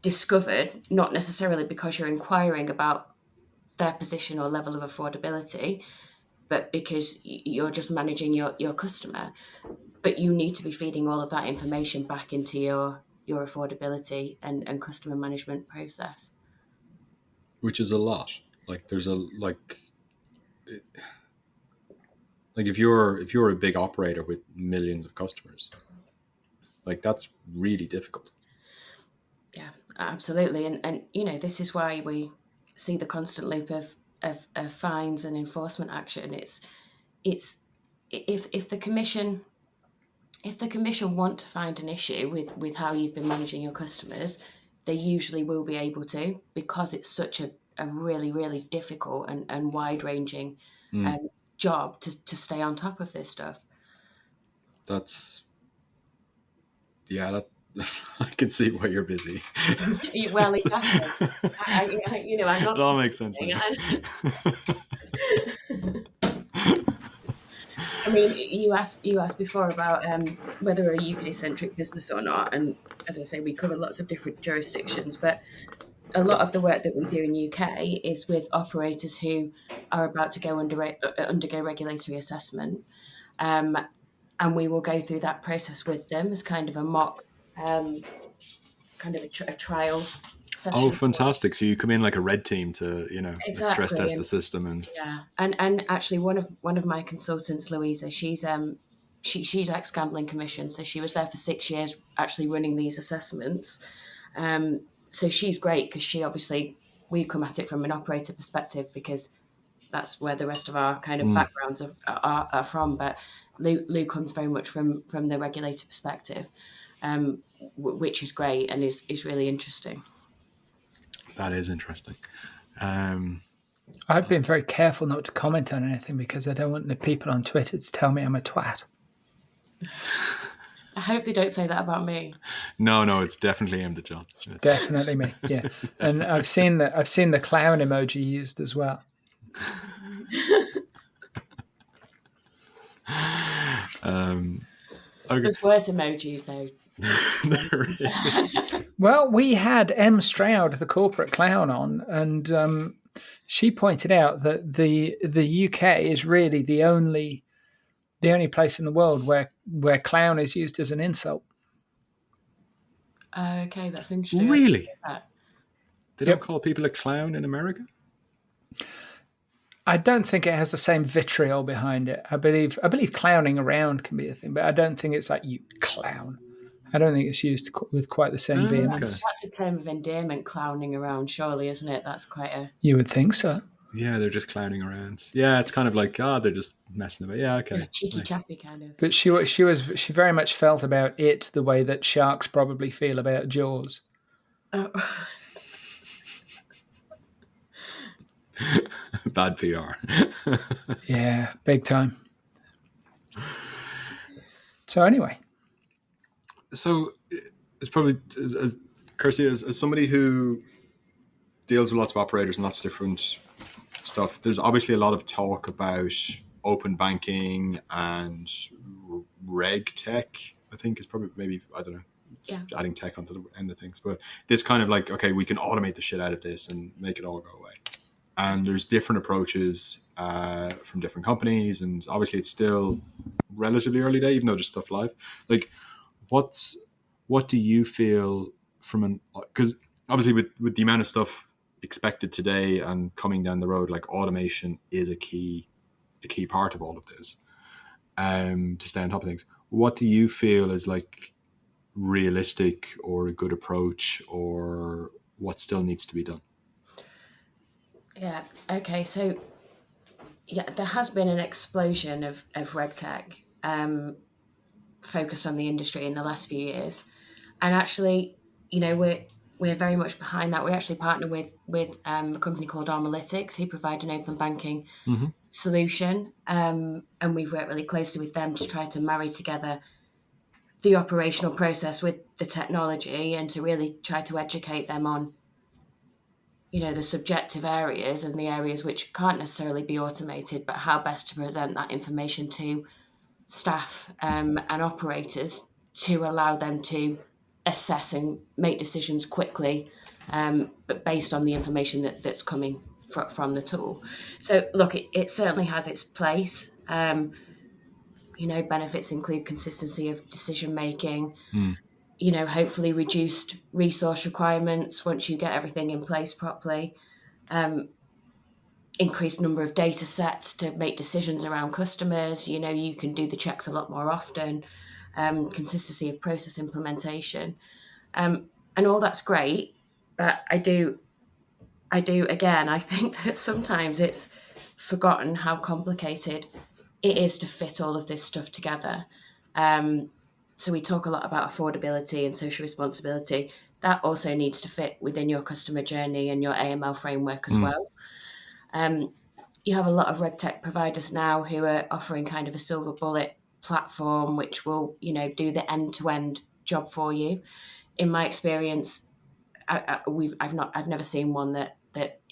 discovered, not necessarily because you're inquiring about their position or level of affordability, but because you're just managing your customer. But you need to be feeding all of that information back into your affordability and customer management process. Which is a lot. Like there's if you're a big operator with millions of customers, like that's really difficult. Yeah, absolutely. And you know, this is why we see the constant loop of fines and enforcement action. It's if the commission want to find an issue with how you've been managing your customers, they usually will be able to, because it's such a really, really difficult and wide-ranging job to stay on top of this stuff. That I can see why you're busy. Well, exactly. I'm not. It all makes sense. I mean, you asked before about whether we're a UK-centric business or not, and as I say, we cover lots of different jurisdictions, but a lot of the work that we do in UK is with operators who are about to undergo regulatory assessment. And we will go through that process with them as kind of a mock, kind of a trial session. Oh, fantastic! So you come in like a red team to, Exactly. stress test the system, and yeah, and actually one of my consultants, Louisa, she's ex-gambling commission, so she was there for 6 years actually running these assessments. So she's great because we come at it from an operator perspective because that's where the rest of our kind of backgrounds are from. But Lou comes very much from the regulator perspective, which is great and is really interesting. that is interesting. I've been very careful not to comment on anything because I don't want the people on Twitter to tell me I'm a twat. I hope they don't say that about me. No, it's definitely aimed at Jon. Definitely me, yeah. And I've seen the clown emoji used as well. Okay. There's worse emojis though. Well, we had M. Stroud, the corporate clown, on, and she pointed out that the UK is really the only place in the world where clown is used as an insult. Okay, that's interesting. Really? They don't Yep. call people a clown in America? I don't think it has the same vitriol behind it. I believe clowning around can be a thing, but I don't think it's like you clown. I don't think it's used with quite the same vehemence. That's a term of endearment, clowning around, surely, isn't it? That's quite a... You would think so. Yeah, they're just clowning around. Yeah, it's kind of like, they're just messing about. Yeah, okay. Cheeky chappy kind of. But she very much felt about it the way that sharks probably feel about Jaws. Oh. Bad PR. Yeah, big time. So anyway. So it's probably, as Kirsty, as somebody who deals with lots of operators and lots of different stuff, there's obviously a lot of talk about open banking and reg tech, I think is probably maybe, I don't know, adding tech onto the end of things. But this kind of like, okay, we can automate the shit out of this and make it all go away. And there's different approaches from different companies. And obviously it's still relatively early day, even though there's stuff live. Like, what do you feel because obviously with the amount of stuff expected today and coming down the road, like automation is a key part of all of this, to stay on top of things. What do you feel is like realistic or a good approach, or what still needs to be done? Yeah. Okay. So, there has been an explosion of RegTech focused on the industry in the last few years, and actually, we're very much behind that. We actually partner with a company called Armalytics, who provide an open banking solution, and we've worked really closely with them to try to marry together the operational process with the technology and to really try to educate them on the subjective areas and the areas which can't necessarily be automated, but how best to present that information to staff and operators to allow them to assess and make decisions quickly, but based on the information that's coming from the tool. So look, it certainly has its place. Benefits include consistency of decision making, hopefully reduced resource requirements once you get everything in place properly, increased number of data sets to make decisions around customers. You can do the checks a lot more often, consistency of process implementation, and all that's great. But I do again, I think that sometimes it's forgotten how complicated it is to fit all of this stuff together. So we talk a lot about affordability and social responsibility. That also needs to fit within your customer journey and your AML framework as well. You have a lot of RegTech providers now who are offering kind of a silver bullet platform, which will, do the end-to-end job for you. In my experience, I've never seen one that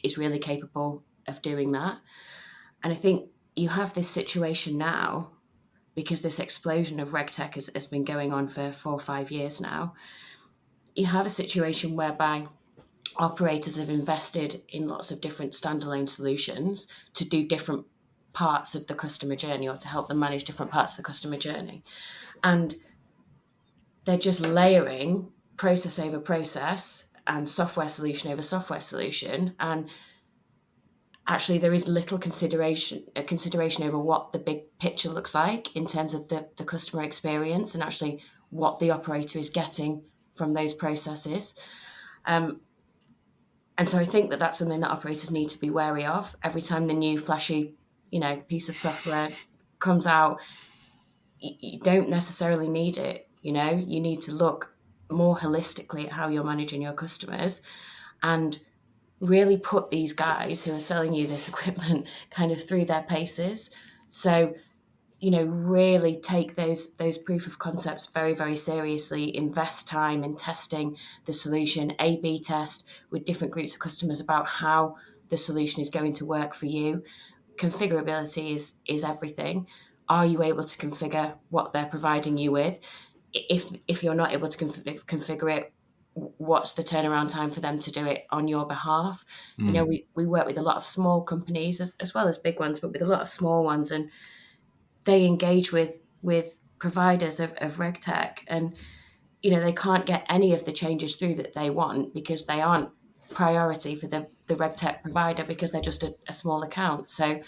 is really capable of doing that. And I think you have this situation now, because this explosion of RegTech has been going on for 4 or 5 years now. You have a situation whereby operators have invested in lots of different standalone solutions to do different parts of the customer journey, or to help them manage different parts of the customer journey. And they're just layering process over process and software solution over software solution. And actually there is little consideration over what the big picture looks like in terms of the customer experience and actually what the operator is getting from those processes. And so I think that that's something that operators need to be wary of. Every time the new flashy, piece of software comes out, you don't necessarily need it. You need to look more holistically at how you're managing your customers and really put these guys who are selling you this equipment kind of through their paces. So, really take those proof of concepts very, very seriously, invest time in testing the solution, A/B test with different groups of customers about how the solution is going to work for you. Configurability is everything. Are you able to configure what they're providing you with? If you're not able to configure it, what's the turnaround time for them to do it on your behalf? We work with a lot of small companies as well as big ones, but with a lot of small ones, and they engage with providers of RegTech, and they can't get any of the changes through that they want because they aren't priority for the RegTech provider because they're just a small account. So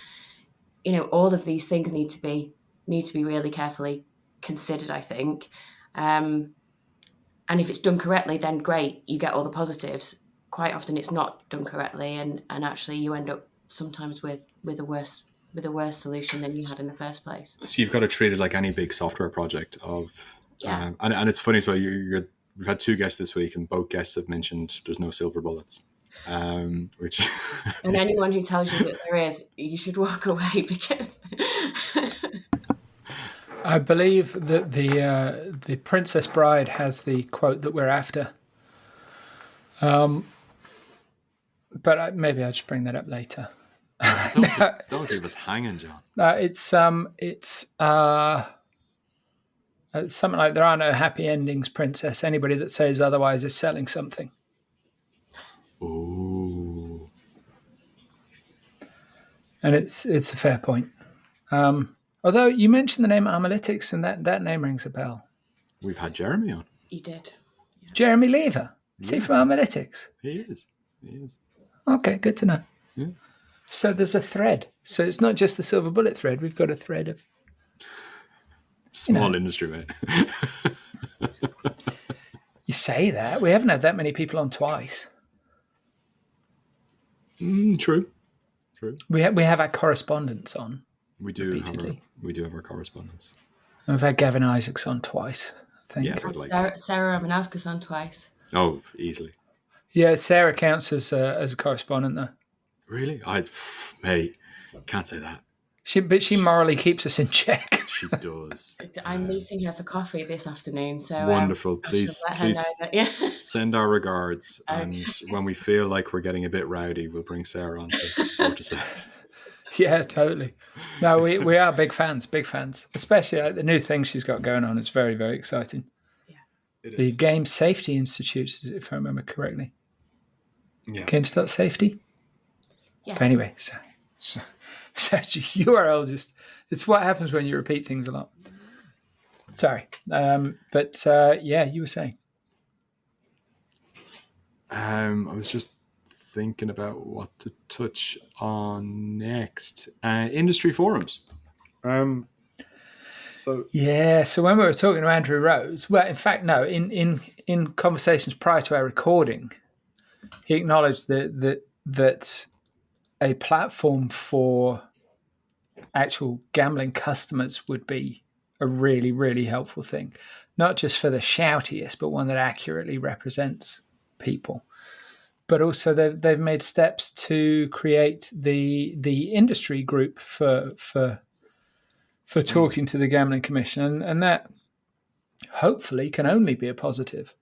all of these things need to be really carefully considered, I think. And if it's done correctly, then great, you get all the positives. Quite often it's not done correctly, and actually you end up sometimes with a worse solution than you had in the first place. So you've got to treat it like any big software project and it's funny as well, we've had 2 guests this week and both guests have mentioned there's no silver bullets. Which and anyone who tells you that there is, you should walk away because I believe that the Princess Bride has the quote that we're after. But maybe I'll just bring that up later. Don't leave us hanging, John. It's something like there are no happy endings, Princess. Anybody that says otherwise is selling something. Ooh. And it's a fair point. Although you mentioned the name Analytics, and that name rings a bell. We've had Jeremy on. You did. Yeah. Jeremy Lever. Is he from Analytics? He is. Okay, good to know. Yeah. So there's a thread. So it's not just the silver bullet thread. We've got a thread of small industry, mate. You say that. We haven't had that many people on twice. True. We have our correspondents on. We do have our correspondents. And we've had Gavin Isaacs on twice, I think. Yeah, Sarah Romanowska's on twice. Oh, easily. Yeah, Sarah counts as a correspondent, though. Really? Mate, can't say that. She morally keeps us in check. She does. I'm meeting her for coffee this afternoon, so wonderful. Please that, send our regards, and when we feel like we're getting a bit rowdy, we'll bring Sarah on to sort us out. Yeah, totally. No, we are big fans, especially the new thing she's got going on. It's very, very exciting. Yeah, the Game Safety Institute, if I remember correctly. Yeah. Games.safety? Yes. But anyway, so URL it's what happens when you repeat things a lot. Sorry. But you were saying. I was just thinking about what to touch on next. Industry forums. So when we were talking to Andrew Rose, well, in fact, no, in conversations prior to our recording, he acknowledged that a platform for actual gambling customers would be a really, really helpful thing, not just for the shoutiest, but one that accurately represents people. But also they've made steps to create the industry group for talking to the Gambling Commission, and that hopefully can only be a positive.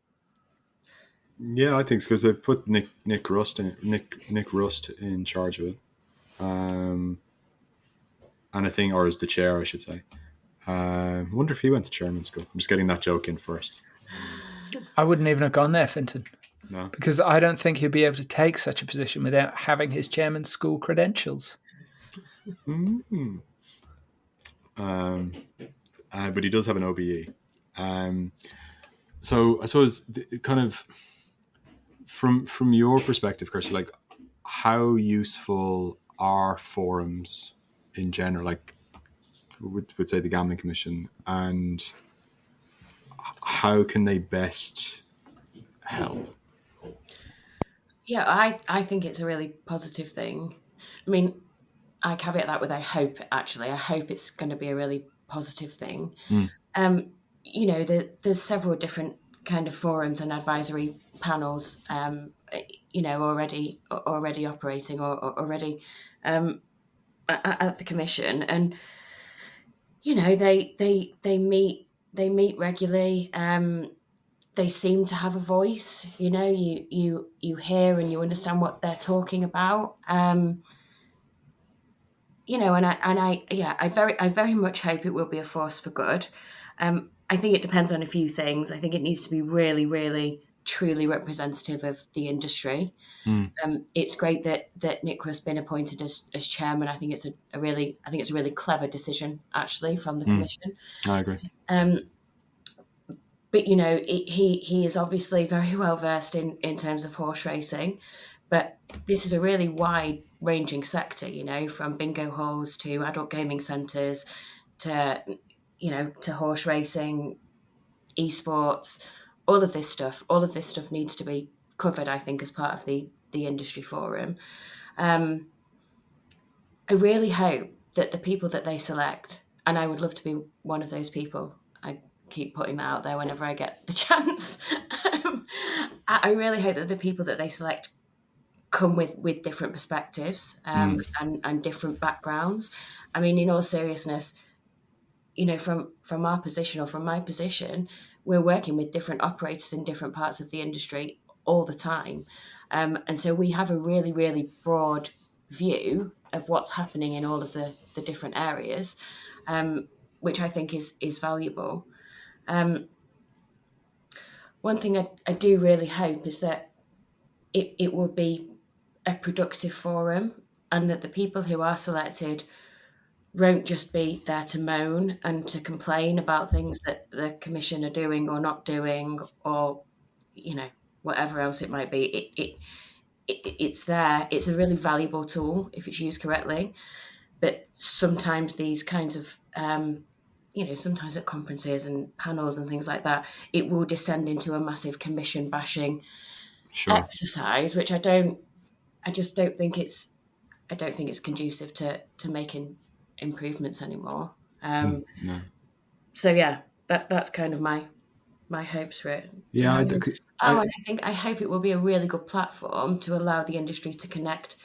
Yeah, I think it's because they've put Nick Rust in charge of it, and I think, or as the chair, I should say. I wonder if he went to chairman school. I'm just getting that joke in first. I wouldn't even have gone there, Fintan. No, because I don't think he'd be able to take such a position without having his chairman's school credentials. Mm. But he does have an OBE. So I suppose kind of from your perspective, Kirsty, like how useful are forums in general, like would say the Gambling Commission, and how can they best help? Yeah, I think it's a really positive thing. I mean, I caveat that with I hope, actually. I hope it's going to be a really positive thing. Mm. There's several different kind of forums and advisory panels, already operating or already at the commission, and they meet regularly. They seem to have a voice. You hear and you understand what they're talking about. I very much hope it will be a force for good. I think it depends on a few things. I think it needs to be really, really, truly representative of the industry. Mm. It's great that Nick has been appointed as chairman. I think it's a really clever decision, actually, from the commission. I agree. But he is obviously very well versed in terms of horse racing. But this is a really wide ranging sector, from bingo halls to adult gaming centres to horse racing, esports, all of this stuff. All of this stuff needs to be covered, I think, as part of the industry forum. I really hope that the people that they select, and I would love to be one of those people. I keep putting that out there whenever I get the chance. I really hope that the people that they select come with different perspectives and different backgrounds. I mean, in all seriousness, from our position or from my position, we're working with different operators in different parts of the industry all the time. And so we have a really, really broad view of what's happening in all of the different areas, which I think is valuable. One thing I do really hope is that it will be a productive forum, and that the people who are selected won't just be there to moan and to complain about things that the commission are doing or not doing, or whatever else it might be. It's there. It's a really valuable tool if it's used correctly. But sometimes these kinds of sometimes at conferences and panels and things like that, it will descend into a massive commission bashing exercise, which I just don't think it's conducive to making improvements anymore. No. So yeah, that's kind of my hopes for it. Yeah. And I hope it will be a really good platform to allow the industry to connect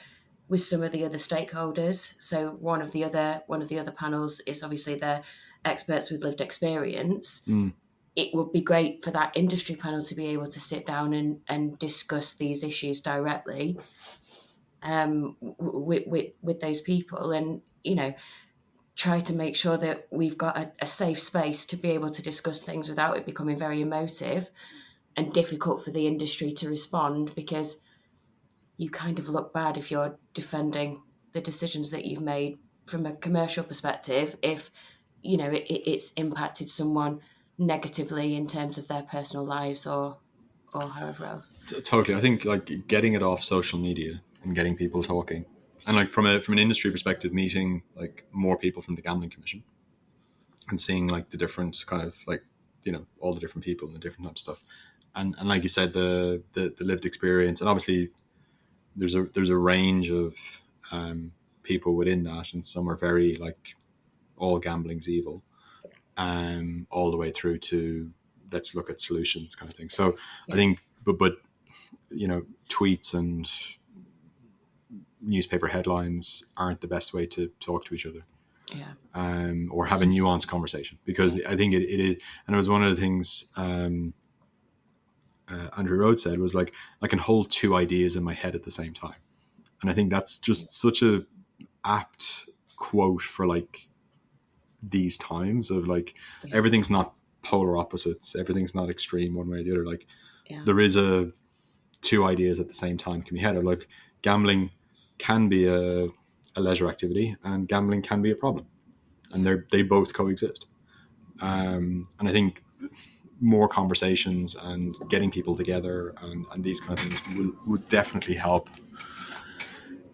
with some of the other stakeholders. So one of the other panels is obviously the experts with lived experience. It would be great for that industry panel to be able to sit down and discuss these issues directly with those people, and try to make sure that we've got a safe space to be able to discuss things without it becoming very emotive and difficult for the industry to respond, because you kind of look bad if you're defending the decisions that you've made from a commercial perspective if it's impacted someone negatively in terms of their personal lives or however else. Totally. I think like getting it off social media and getting people talking, and like from an industry perspective, meeting like more people from the Gambling Commission and seeing like the different kind of like all the different people and the different type of stuff, and like you said, the lived experience, and obviously there's a range of people within that, and some are very like all gambling's evil, all the way through to let's look at solutions kind of thing. So I think, but tweets and newspaper headlines aren't the best way to talk to each other. Or have a nuanced conversation, because I think it is, and it was one of the things Andrew Rhodes said was like, I can hold two ideas in my head at the same time. And I think that's just such a apt quote for like these times of like, everything's not polar opposites. Everything's not extreme one way or the other. Like there is two ideas at the same time can be had. Or like gambling can be a a leisure activity, and gambling can be a problem, and they both coexist. And I think more conversations and getting people together and these kind of things would definitely help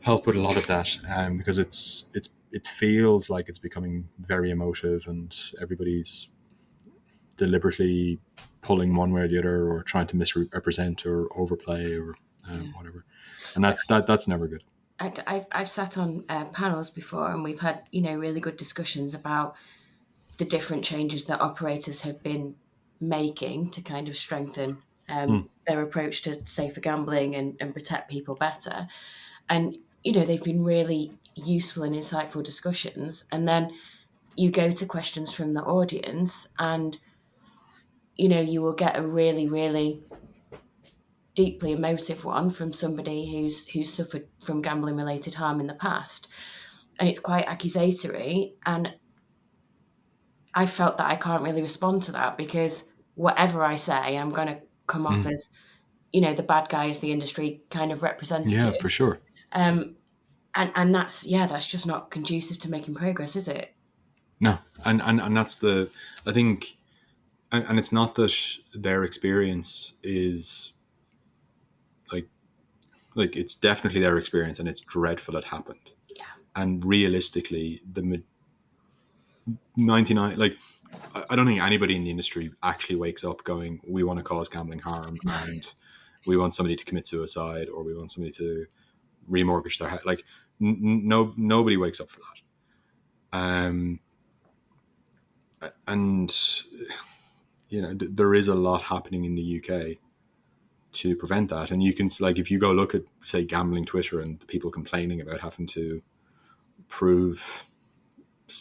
with a lot of that, because it feels like it's becoming very emotive, and everybody's deliberately pulling one way or the other, or trying to misrepresent or overplay or whatever, and that's never good. I've sat on panels before, and we've had really good discussions about the different changes that operators have been making to kind of strengthen their approach to safer gambling and protect people better. And they've been really useful and insightful discussions. And then you go to questions from the audience, and you will get a really, really deeply emotive one from somebody who's suffered from gambling related harm in the past, and it's quite accusatory, and I felt that I can't really respond to that, because whatever I say, I'm going to come off as the bad guy, as the industry kind of representative. Yeah, for sure. And that's just not conducive to making progress, is it? No, and that's I think, and it's not that their experience is like it's definitely their experience, and it's dreadful it happened. Yeah. And realistically, the 99, like, I don't think anybody in the industry actually wakes up going, we want to cause gambling harm, and we want somebody to commit suicide, or we want somebody to remortgage their house. Like, nobody wakes up for that. And there is a lot happening in the UK to prevent that, and you can, like, if you go look at, say, gambling Twitter and people complaining about having to prove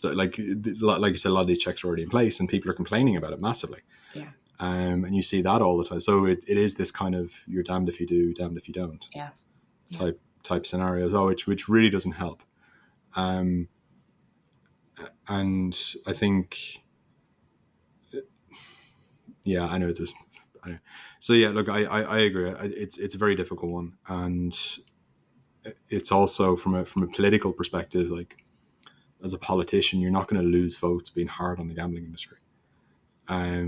like you said, a lot of these checks are already in place, and people are complaining about it massively. Yeah. And you see that all the time. So it is this kind of, you're damned if you do, damned if you don't. Yeah. Type scenarios, which really doesn't help. And I think, yeah, I know there's. So yeah, look, I agree. It's a very difficult one, and it's also from a political perspective, like, as a politician, you're not going to lose votes being hard on the gambling industry,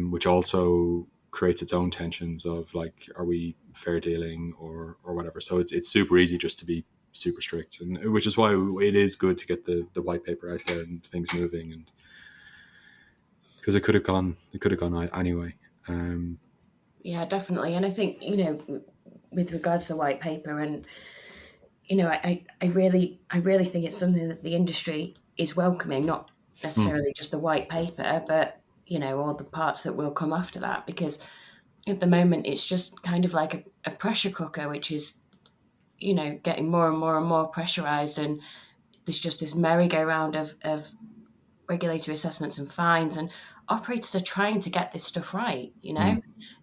which also creates its own tensions of, like, are we fair dealing or whatever. So it's super easy just to be super strict, and which is why it is good to get the white paper out there and things moving, and because it could have gone anyway. Yeah, definitely. And I think, with regards to the white paper, and I really think it's something that the industry is welcoming, not necessarily just the white paper, but all the parts that will come after that, because at the moment it's just kind of like a pressure cooker, which is getting more and more and more pressurized, and there's just this merry-go-round of regulatory assessments and fines, and operators are trying to get this stuff right.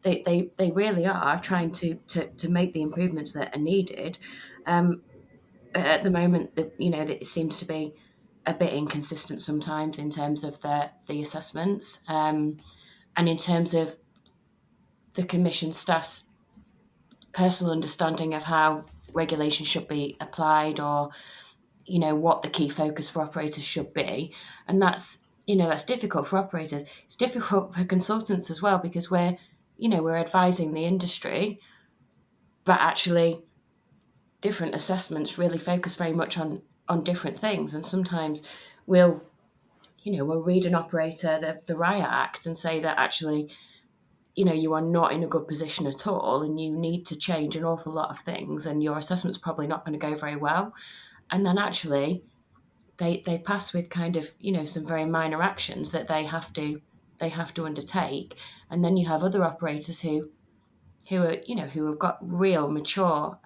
They really are trying to make the improvements that are needed. At the moment, it seems to be a bit inconsistent sometimes in terms of the assessments, and in terms of the commission staff's personal understanding of how regulation should be applied, or what the key focus for operators should be. And that's difficult for operators. It's difficult for consultants as well, because we're advising the industry, but actually different assessments really focus very much on different things. And sometimes we'll read an operator the Riot Act and say that actually, you are not in a good position at all, and you need to change an awful lot of things, and your assessment's probably not going to go very well. And then actually they pass with kind of, some very minor actions that they have to undertake. And then you have other operators who are, who have got real mature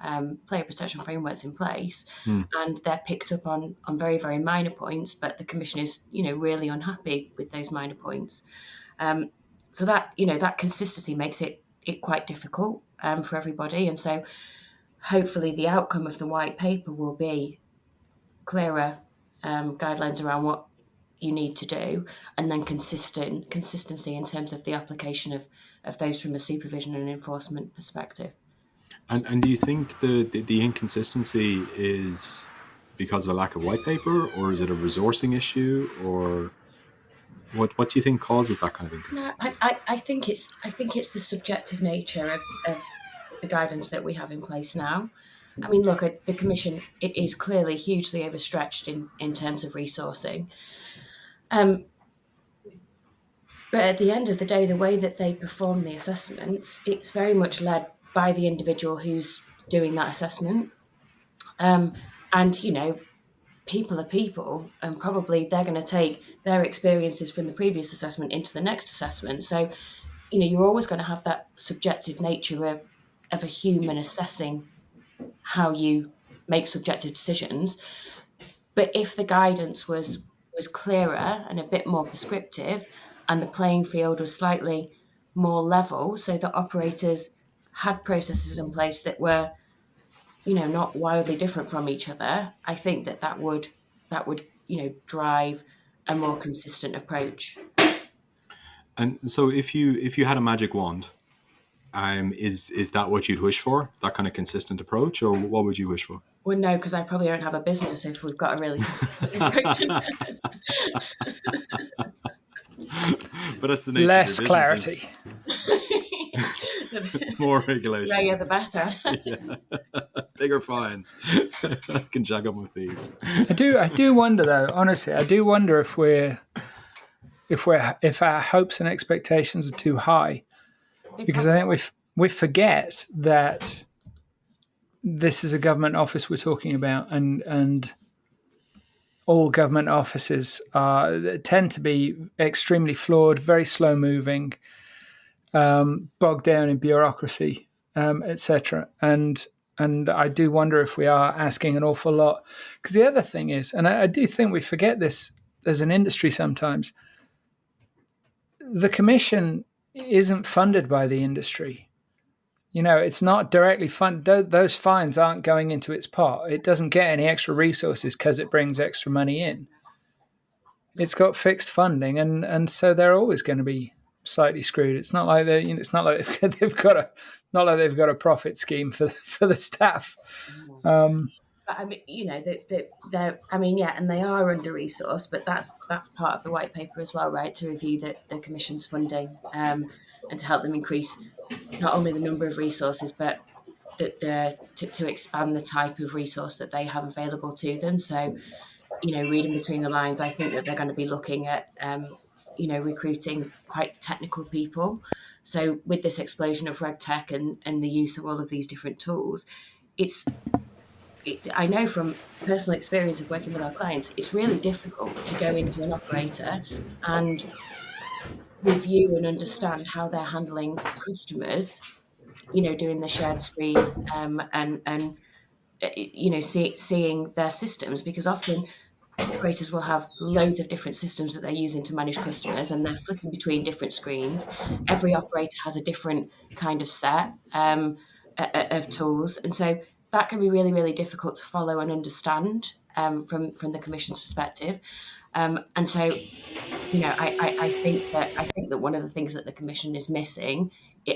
player protection frameworks in place, and they're picked up on very, very minor points, but the commission is, really unhappy with those minor points. So that, that consistency makes it quite difficult for everybody. And so hopefully the outcome of the white paper will be clearer guidelines around what you need to do, and then consistency in terms of the application of those from a supervision and enforcement perspective. And do you think the inconsistency is because of a lack of white paper, or is it a resourcing issue, or what do you think causes that kind of No, inconsistency? I think it's the subjective nature of the guidance that we have in place now. I mean, look, the Commission, it is clearly hugely overstretched in terms of resourcing. But at the end of the day, the way that they perform the assessments, it's very much led by the individual who's doing that assessment. And, you know, people are people, and probably they're going to take their experiences from the previous assessment into the next assessment. So, you know, you're always going to have that subjective nature of a human assessing how you make subjective decisions. But if the guidance was clearer and a bit more prescriptive, and the playing field was slightly more level, so that operators had processes in place that were, you know, not wildly different from each other, I think that would you know, drive a more consistent approach. And so, if you had a magic wand, is that what you'd wish for? That kind of consistent approach, or what would you wish for? Well, no, because I probably don't have a business if we've got a really consistent approach. But that's the nature Less of your clarity. More regulation. The the better. Yeah. Bigger fines. I can jack up my fees. I do wonder though, honestly, I do wonder if our hopes and expectations are too high, because I think we forget that this is a government office we're talking about, and all government offices tend to be extremely flawed, very slow moving, bogged down in bureaucracy, etc. And I do wonder if we are asking an awful lot. Because the other thing is, and I do think we forget this as an industry sometimes, the Commission isn't funded by the industry. You know, it's not directly funded. Those fines aren't going into its pot. It doesn't get any extra resources because it brings extra money in. It's got fixed funding, and so they're always going to be slightly screwed. It's not like they, you know, it's not like they've got a profit scheme for the staff. But I mean, you know, they're I mean, yeah, and they are under resourced, but that's part of the white paper as well, right? To review the Commission's funding, and to help them increase not only the number of resources, but to expand the type of resource that they have available to them. So, you know, reading between the lines, I think that they're going to be looking at, you know, recruiting quite technical people. So with this explosion of reg tech and the use of all of these different tools, I know from personal experience of working with our clients, it's really difficult to go into an operator and review and understand how they're handling customers, you know, doing the shared screen, and you know, seeing their systems, because often operators will have loads of different systems that they're using to manage customers, and they're flipping between different screens. Every operator has a different kind of set of tools, and so that can be really, really difficult to follow and understand from the Commission's perspective. And so, you know, I think that one of the things that the Commission is missing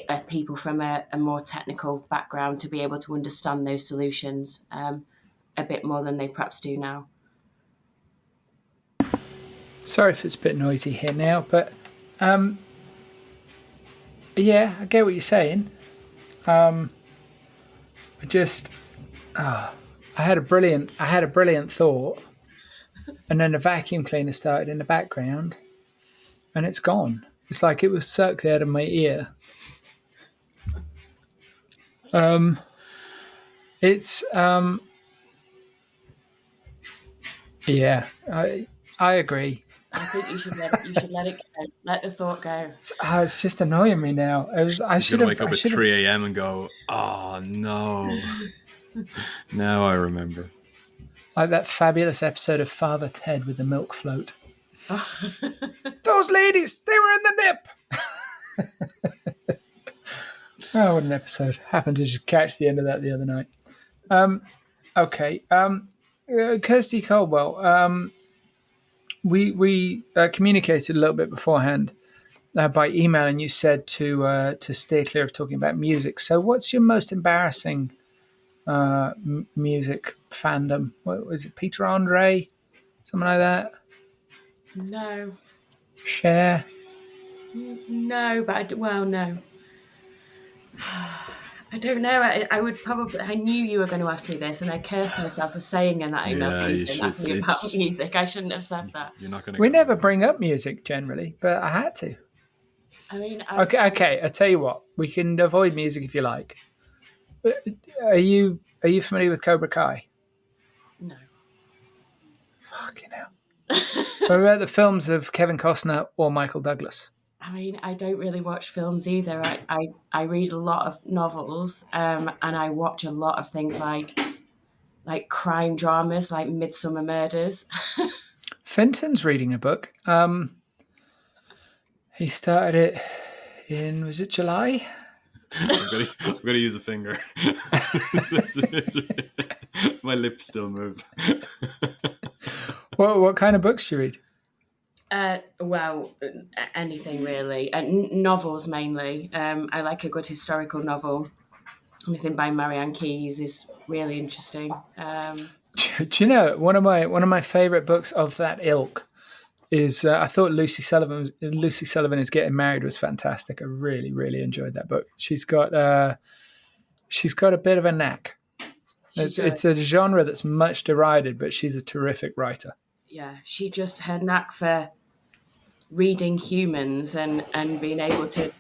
are people from a more technical background to be able to understand those solutions a bit more than they perhaps do now. Sorry if it's a bit noisy here now, but yeah, I get what you're saying. I had a brilliant thought, and then a vacuum cleaner started in the background, and it's gone. It's like it was sucked out of my ear. Yeah, I agree. I think you should let it go. Let the thought go. It's just annoying me now. I should wake up at 3 a.m. and go, oh no. Now I remember. Like that fabulous episode of Father Ted with the milk float. Those ladies, they were in the nip. Oh, what an episode. Happened to just catch the end of that the other night. Okay. Kirsty Caldwell, we communicated a little bit beforehand by email, and you said to steer clear of talking about music. So what's your most embarrassing music fandom. What was it, Peter Andre? Something like that? No. Cher? No, but no. I don't know. I would probably. I knew you were going to ask me this, and I cursed myself for saying that I know music. That's me about music. I shouldn't have said that. You're not going to. We never bring up music generally, but I had to. I mean, okay. I tell you what, we can avoid music if you like. Are you familiar with Cobra Kai? No. Fucking hell. What about the films of Kevin Costner or Michael Douglas? I mean, I don't really watch films either. I read a lot of novels, and I watch a lot of things like crime dramas, like Midsummer Murders. Fintan's reading a book. He started it in, was it July? I'm going to use a finger. My lips still move. What kind of books do you read? Well, anything really. Novels mainly. I like a good historical novel. Anything by Marianne Keyes is really interesting. Do you know one of my favourite books of that ilk is I thought Lucy Sullivan is Getting Married was fantastic. I really, really enjoyed that book. She's got a bit of a knack. It's a genre that's much derided, but she's a terrific writer. Yeah, she just her knack for reading humans and being able to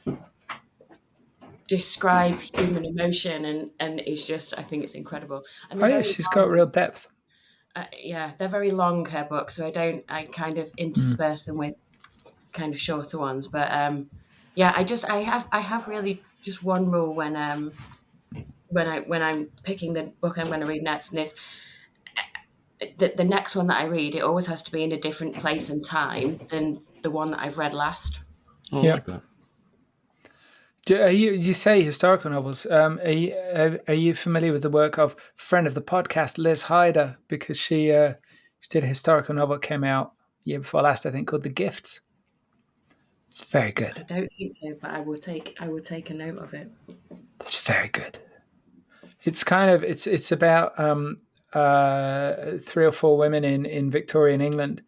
describe human emotion and it's just, I think it's incredible. And she's got real depth. They're very long, her books, so I kind of intersperse them with kind of shorter ones. But I have really just one rule when I'm picking the book I'm going to read next, and it's the next one that I read, it always has to be in a different place and time than the one that I've read last. Oh, yeah. Like that. You say historical novels. Are you familiar with the work of friend of the podcast, Liz Hyder? Because she did a historical novel that came out year before last, I think, called The Gifts. It's very good. I don't think so, but I will take a note of it. It's very good. It's kind of it's about 3 or 4 women in Victorian England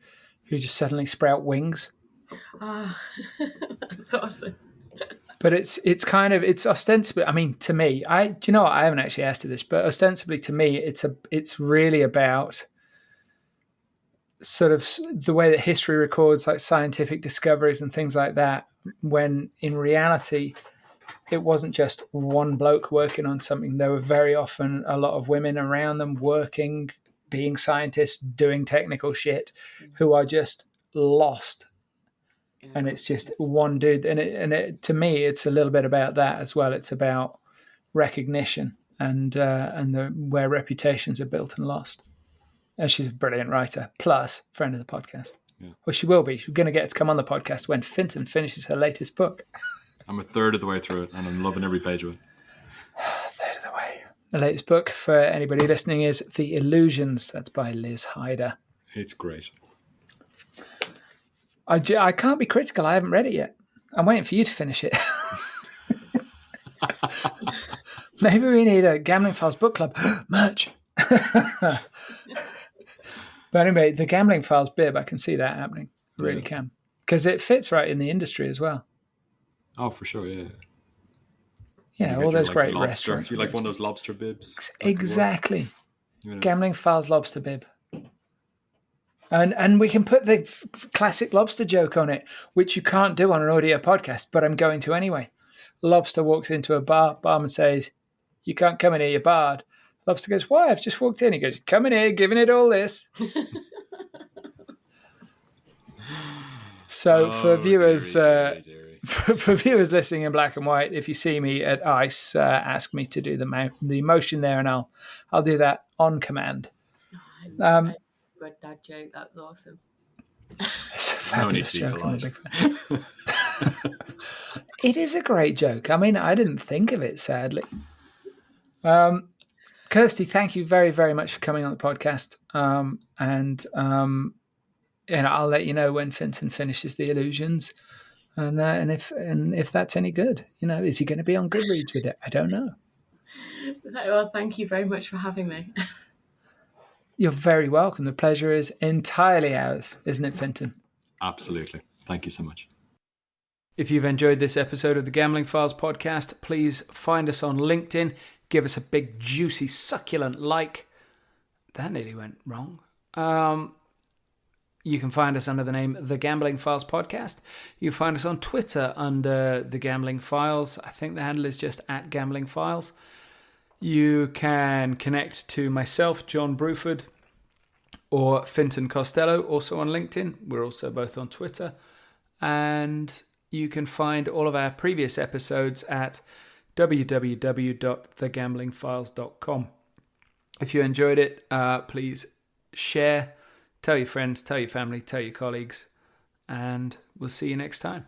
who just suddenly sprout wings. Ah, that's awesome. But it's ostensibly, I mean, to me, do you know what? I haven't actually asked you this, but ostensibly to me, it's really about sort of the way that history records like scientific discoveries and things like that, when in reality, it wasn't just one bloke working on something. There were very often a lot of women around them working, being scientists, doing technical shit, who are just lost. And it's just one dude, and it to me, it's a little bit about that as well. It's about recognition and where reputations are built and lost. And she's a brilliant writer, plus friend of the podcast. Yeah. Well, she will be. She's going to get to come on the podcast when Fintan finishes her latest book. I'm a third of the way through it, and I'm loving every page of it. A third of the way. The latest book for anybody listening is The Illusions. That's by Liz Hyder. It's great. I can't be critical. I haven't read it yet. I'm waiting for you to finish it. Maybe we need a Gambling Files book club. Merch. But anyway, the Gambling Files bib, I can see that happening. I really can. Because it fits right in the industry as well. Oh, for sure, yeah. Yeah, all those great restaurants. You like one of those lobster bibs? Exactly. Gambling Files lobster bib. And we can put the classic lobster joke on it, which you can't do on an audio podcast, but I'm going to anyway. Lobster walks into a bar. Barman says, "You can't come in here, you're barred." Lobster goes, "Why? I've just walked in." He goes, "Come in here, giving it all this." So for viewers, for viewers listening in black and white, if you see me at ICE, ask me to do the motion there, and I'll do that on command. Good dad joke. That was awesome. It's a fabulous joke. I'm a big fan. It is a great joke. I mean, I didn't think of it, sadly. Kirsty, thank you very, very much for coming on the podcast. And I'll let you know when Fintan finishes The Illusions, and if that's any good. Is he going to be on Goodreads with it? I don't know. Well, thank you very much for having me. You're very welcome. The pleasure is entirely ours, isn't it, Fintan? Absolutely. Thank you so much. If you've enjoyed this episode of the Gambling Files podcast, please find us on LinkedIn. Give us a big, juicy, succulent like. That nearly went wrong. You can find us under the name The Gambling Files Podcast. You can find us on Twitter under The Gambling Files. I think the handle is just @GamblingFiles. You can connect to myself, John Bruford, or Fintan Costello, also on LinkedIn. We're also both on Twitter. And you can find all of our previous episodes at www.thegamblingfiles.com. If you enjoyed it, please share, tell your friends, tell your family, tell your colleagues, and we'll see you next time.